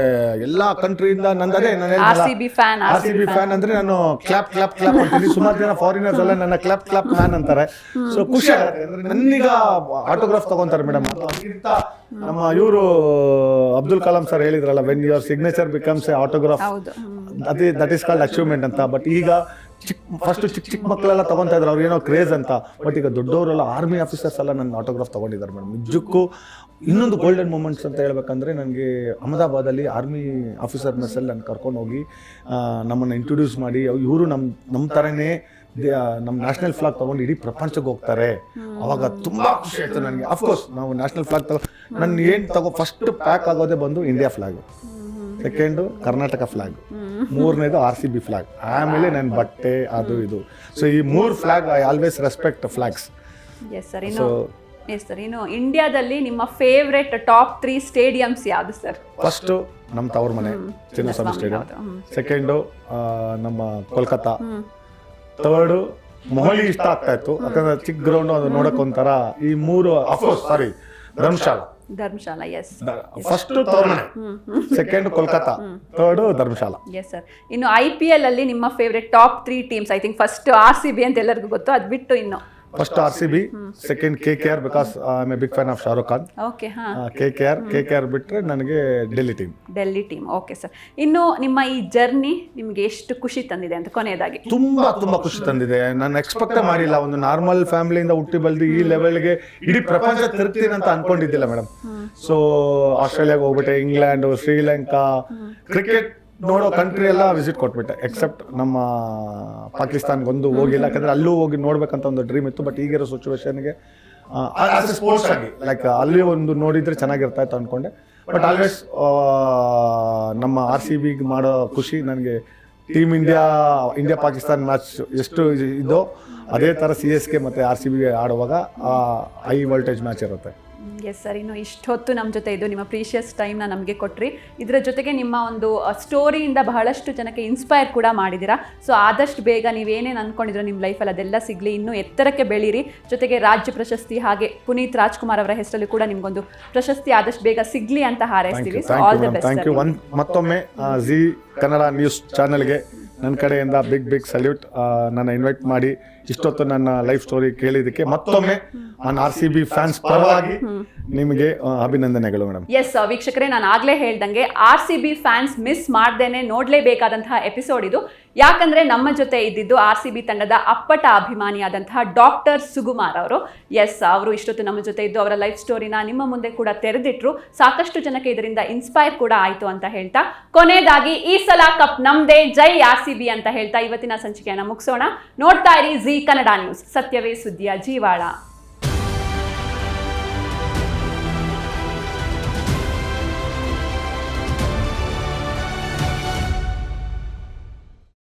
ಎಲ್ಲಾ ಕಂಟ್ರಿಯಿಂದ ನಂದೇ RCB ಫ್ಯಾನ್ ಅಂದ್ರೆ ನಾನು ಕ್ಲಾಪ್ ಕ್ಲಾಪ್ ಕ್ಲಾಪ್ ಅಂತೀನಿ. ಸುಮಾರು ಜನ ಫಾರಿನರ್ಸ್ ಎಲ್ಲ ನನ್ನ ಕ್ಲಾಪ್ ಕ್ಲಾಪ್ ಫ್ಯಾನ್ ಅಂತಾರೆ. ಸೊ ಖುಷಿ ಆಗುತ್ತೆ. ಅಂದ್ರೆ ನನ್ನೀಗ ಆಟೋಗ್ರಾಫ್ ತಗೊಂತಾರೆ ಮೇಡಮ್. ಅದಕ್ಕಿಂತ ನಮ್ಮ ಇವರು ಅಬ್ದುಲ್ ಕಲಾಂ ಸರ್ ಹೇಳಿದ್ರಲ್ಲ, when your signature becomes A autograph, that is called achievement ಅಂತ. ಬಟ್ ಈಗ ಫಸ್ಟ್ ಚಿಕ್ಕ ಮಕ್ಕಳೆಲ್ಲ ತಗೊಂತಾ ಇದ್ರು, ಅವ್ರು ಏನೋ ಕ್ರೇಜ್ ಅಂತ. ಬಟ್ ಈಗ ದೊಡ್ಡವರೆಲ್ಲ ಆರ್ಮಿ ಆಫೀಸರ್ಸ್ ಎಲ್ಲ ನನ್ನ ಆಟೋಗ್ರಾಫ್ ತಗೊಂಡಿದ್ದಾರೆ ಮೇಡಮ್. ನಿಜಕ್ಕೂ ಇನ್ನೊಂದು ಗೋಲ್ಡನ್ ಮೂಮೆಂಟ್ಸ್ ಅಂತ ಹೇಳ್ಬೇಕಂದ್ರೆ, ನನಗೆ ಅಹಮದಾಬಾದಲ್ಲಿ ಆರ್ಮಿ ಆಫೀಸರ್ ಮೆಸ್ಸಲ್ಲಿ ನಾನು ಕರ್ಕೊಂಡು ಹೋಗಿ ನಮ್ಮನ್ನು ಇಂಟ್ರೊಡ್ಯೂಸ್ ಮಾಡಿ, ಇವರು ನಮ್ಮ ಥರನೇ ನಮ್ಮ ನ್ಯಾಷನಲ್ ಫ್ಲಾಗ್ ತಗೊಂಡು ಇಡೀ ಪ್ರಪಂಚಕ್ಕೆ ಹೋಗ್ತಾರೆ. ಅವಾಗ ತುಂಬಾ ಖುಷಿ ಆಯ್ತು ನನಗೆ. ಅಫ್ಕೋರ್ಸ್ ನಾವು ನ್ಯಾಷನಲ್ ಫ್ಲಾಗ್ ನನ್ನ ಏನು ಫಸ್ಟ್ ಪ್ಯಾಕ್ ಆಗೋದೇ ಬಂದು India flag, second Karnataka flag, ಮೂರನೇದು RCB ಫ್ಲಾಗ್, ಆಮೇಲೆ ನನ್ನ ಬಟ್ಟೆ ಅದು ಇದು. ಸೊ ಈ 3 flag I always respect flags. S sir. ಇನ್ನು ಇಂಡಿಯಾದಲ್ಲಿ ನಿಮ್ಮ ಫೇವ್ರೆಟ್ ಟಾಪ್ 3 ಸ್ಟೇಡಿಯಮ್ಸ್ ಯಾವುದು ಸರ್? ಫಸ್ಟ್ ನಮ್ಮ ತವ್ರ ಮನೆ ಚಿನ್ನಸ್ವಾಮಿ ಸ್ಟೇಡಿಯಂ, ಸೆಕೆಂಡು ನಮ್ಮ ಕೋಲ್ಕತ್ತಾ, ಥರ್ಡು ಮೊಹಾಲಿ ಇಷ್ಟ ಆಗ್ತಾ ಇತ್ತು ಯಾಕಂದ್ರೆ ಚಿಕ್ಕ ಗ್ರೌಂಡ್ ಅದು ನೋಡಕ್ ಒಂಥರ. ಈ 3 ಅಫ್ಕೋರ್ಸ್ ಧರ್ಮಶಾಲಾ. ಎಸ್, ಫಸ್ಟ್ ತವ್ರ ಮನೆ, second Kolkata, third Dharamshala. Yes sir. ಇನ್ನು IPL ಅಲ್ಲಿ ನಿಮ್ಮ favourite top 3 teams? I think first RCB ಅಂತ ಎಲ್ಲರಿಗೂ ಗೊತ್ತು, ಅದು ಬಿಟ್ಟು ಇನ್ನು first RCB, second KKR because I am a big fan of Shahrukh Khan. Okay, ಹಾ, KKR ಬಿಟ್ರೆ ನನಗೆ ಡೆಲ್ಲಿ ಟೀಮ್. Okay sir. ಇನ್ನು ನಿಮ್ಮ ಈ ಜರ್ನಿ ನಿಮ್ಗೆ ಎಷ್ಟು ಖುಷಿ ತಂದಿದೆ ಅಂತ ಕೊನೆಯದಾಗಿ? ತುಂಬಾ ಖುಷಿ ತಂದಿದೆ. ನಾನು ಎಕ್ಸ್ಪೆಕ್ಟ್ ಮಾಡಿಲ್ಲ, ಒಂದು ನಾರ್ಮಲ್ ಫ್ಯಾಮಿಲಿಯಿಂದ ಹುಟ್ಟಿ ಬೆಳೆದು ಈ ಲೆವೆಲ್ಗೆ ಇಡೀ ಪ್ರಪಂಚ ತಿರುಗ್ತೀನಿ ಅಂತ ಅನ್ಕೊಂಡಿದ್ದಿಲ್ಲ ಮೇಡಮ್. ಸೊ ಆಸ್ಟ್ರೇಲಿಯಾಗೆ ಹೋಗ್ಬಿಟ್ಟೆ, ಇಂಗ್ಲೆಂಡ್, ಶ್ರೀಲಂಕಾ, ಕ್ರಿಕೆಟ್ ನೋಡೋ ಕಂಟ್ರಿ ಎಲ್ಲ ವಿಸಿಟ್ ಕೊಟ್ಬಿಟ್ಟೆ, ಎಕ್ಸೆಪ್ಟ್ ನಮ್ಮ ಪಾಕಿಸ್ತಾನ್ಗೊಂದು ಹೋಗಿಲ್ಲ. ಯಾಕಂದ್ರೆ ಅಲ್ಲೂ ಹೋಗಿ ನೋಡ್ಬೇಕಂತ ಒಂದು ಡ್ರೀಮ್ ಇತ್ತು. ಬಟ್ ಈಗಿರೋ ಸಿಚುವೇಶನ್ಗೆ ಆಸ್ ಎ ಸ್ಪೋರ್ಟ್ಸ್ ಆಗಿ ಲೈಕ್ ಅಲ್ಲಿ ಒಂದು ನೋಡಿದ್ರೆ ಚೆನ್ನಾಗಿರ್ತಾ ಇತ್ತು ಅನ್ಕೊಂಡೆ. ಬಟ್ ಆಲ್ವೇಸ್ ನಮ್ಮ RCBಗೆ ಮಾಡೋ ಖುಷಿ ನನಗೆ ಟೀಮ್ ಇಂಡಿಯಾ ಪಾಕಿಸ್ತಾನ್ ಮ್ಯಾಚ್ ಎಷ್ಟು ಇದೋ ಅದೇ ಥರ CSK ಮತ್ತು RCB ಆಡುವಾಗ ಹೈ ವೋಲ್ಟೇಜ್ ಮ್ಯಾಚ್ ಇರುತ್ತೆ. S sir. ಇನ್ನು ಇಷ್ಟೊತ್ತು ನಮ್ಮ ಜೊತೆ ಇದು ನಿಮ್ಮ ಪ್ರೀಷಿಯಸ್ ಟೈಮ್ನ ನಮಗೆ ಕೊಟ್ರಿ. ಇದರ ಜೊತೆಗೆ ನಿಮ್ಮ ಒಂದು ಸ್ಟೋರಿಯಿಂದ ಬಹಳಷ್ಟು ಜನಕ್ಕೆ ಇನ್ಸ್ಪೈರ್ ಕೂಡ ಮಾಡಿದ್ದೀರಾ. ಸೊ ಆದಷ್ಟು ಬೇಗ ನೀವೇನೇನು ಅಂದ್ಕೊಂಡಿದ್ರು ನಿಮ್ಮ ಲೈಫಲ್ಲಿ ಅದೆಲ್ಲ ಸಿಗಲಿ, ಇನ್ನೂ ಎತ್ತರಕ್ಕೆ ಬೆಳೀರಿ. ಜೊತೆಗೆ ರಾಜ್ಯ ಪ್ರಶಸ್ತಿ ಹಾಗೆ ಪುನೀತ್ ರಾಜ್ಕುಮಾರ್ ಅವರ ಹೆಸರಲ್ಲಿ ಕೂಡ ನಿಮ್ಗೊಂದು ಪ್ರಶಸ್ತಿ ಆದಷ್ಟು ಬೇಗ ಸಿಗಲಿ ಅಂತ ಹಾರೈಸ್ತೀವಿ. So all the best. ಮತ್ತೊಮ್ಮೆ ಜಿ ಕನ್ನಡ ನ್ಯೂಸ್ ಚಾನೆಲ್ಗೆ ನನ್ನ ಕಡೆಯಿಂದ ಬಿಗ್ ಸಲ್ಯೂಟ್. ನನ್ನ ಇನ್ವೈಟ್ ಮಾಡಿ ಇಷ್ಟೊತ್ತು ನನ್ನ ಲೈಫ್ ಸ್ಟೋರಿ ಕೇಳಿದ್ದಕ್ಕೆ ಮತ್ತೊಮ್ಮೆ ನಾನು RCB ಫ್ಯಾನ್ಸ್ ಪರವಾಗಿ ನಿಮಗೆ ಅಭಿನಂದನೆಗಳು ಮೇಡಮ್. ಎಸ್ ವೀಕ್ಷಕರೇ, ನಾನು ಆಗ್ಲೇ ಹೇಳ್ದಂಗೆ RCB ಫ್ಯಾನ್ಸ್ ಮಿಸ್ ಮಾಡ್ದೇನೆ ನೋಡ್ಲೇಬೇಕಾದಂತಹ ಎಪಿಸೋಡ್ ಇದು. ಯಾಕಂದ್ರೆ ನಮ್ಮ ಜೊತೆ ಇದ್ದಿದ್ದು RCB ತಂಡದ ಅಪ್ಪಟ ಅಭಿಮಾನಿಯಾದಂತಹ ಡಾಕ್ಟರ್ ಸುಗುಮಾರ್ ಅವರು. ಎಸ್, ಅವರು ಇಷ್ಟೊತ್ತು ನಮ್ಮ ಜೊತೆ ಇದ್ದು ಅವರ ಲೈಫ್ ಸ್ಟೋರಿನ ನಿಮ್ಮ ಮುಂದೆ ಕೂಡ ತೆರೆದಿಟ್ರು. ಸಾಕಷ್ಟು ಜನಕ್ಕೆ ಇದರಿಂದ ಇನ್ಸ್ಪೈರ್ ಕೂಡ ಆಯ್ತು ಅಂತ ಹೇಳ್ತಾ, ಕೊನೆಯದಾಗಿ ಈ ಸಲ ಕಪ್ ನಮ್ದೇ, ಜೈ RCB ಅಂತ ಹೇಳ್ತಾ ಇವತ್ತಿನ ಸಂಚಿಕೆಯನ್ನ ಮುಗಿಸೋಣ. ನೋಡ್ತಾ ಇರಿ ಜಿ ಕನ್ನಡ ನ್ಯೂಸ್, ಸತ್ಯವೇ ಸುದ್ದಿಯ ಜೀವಾಳ.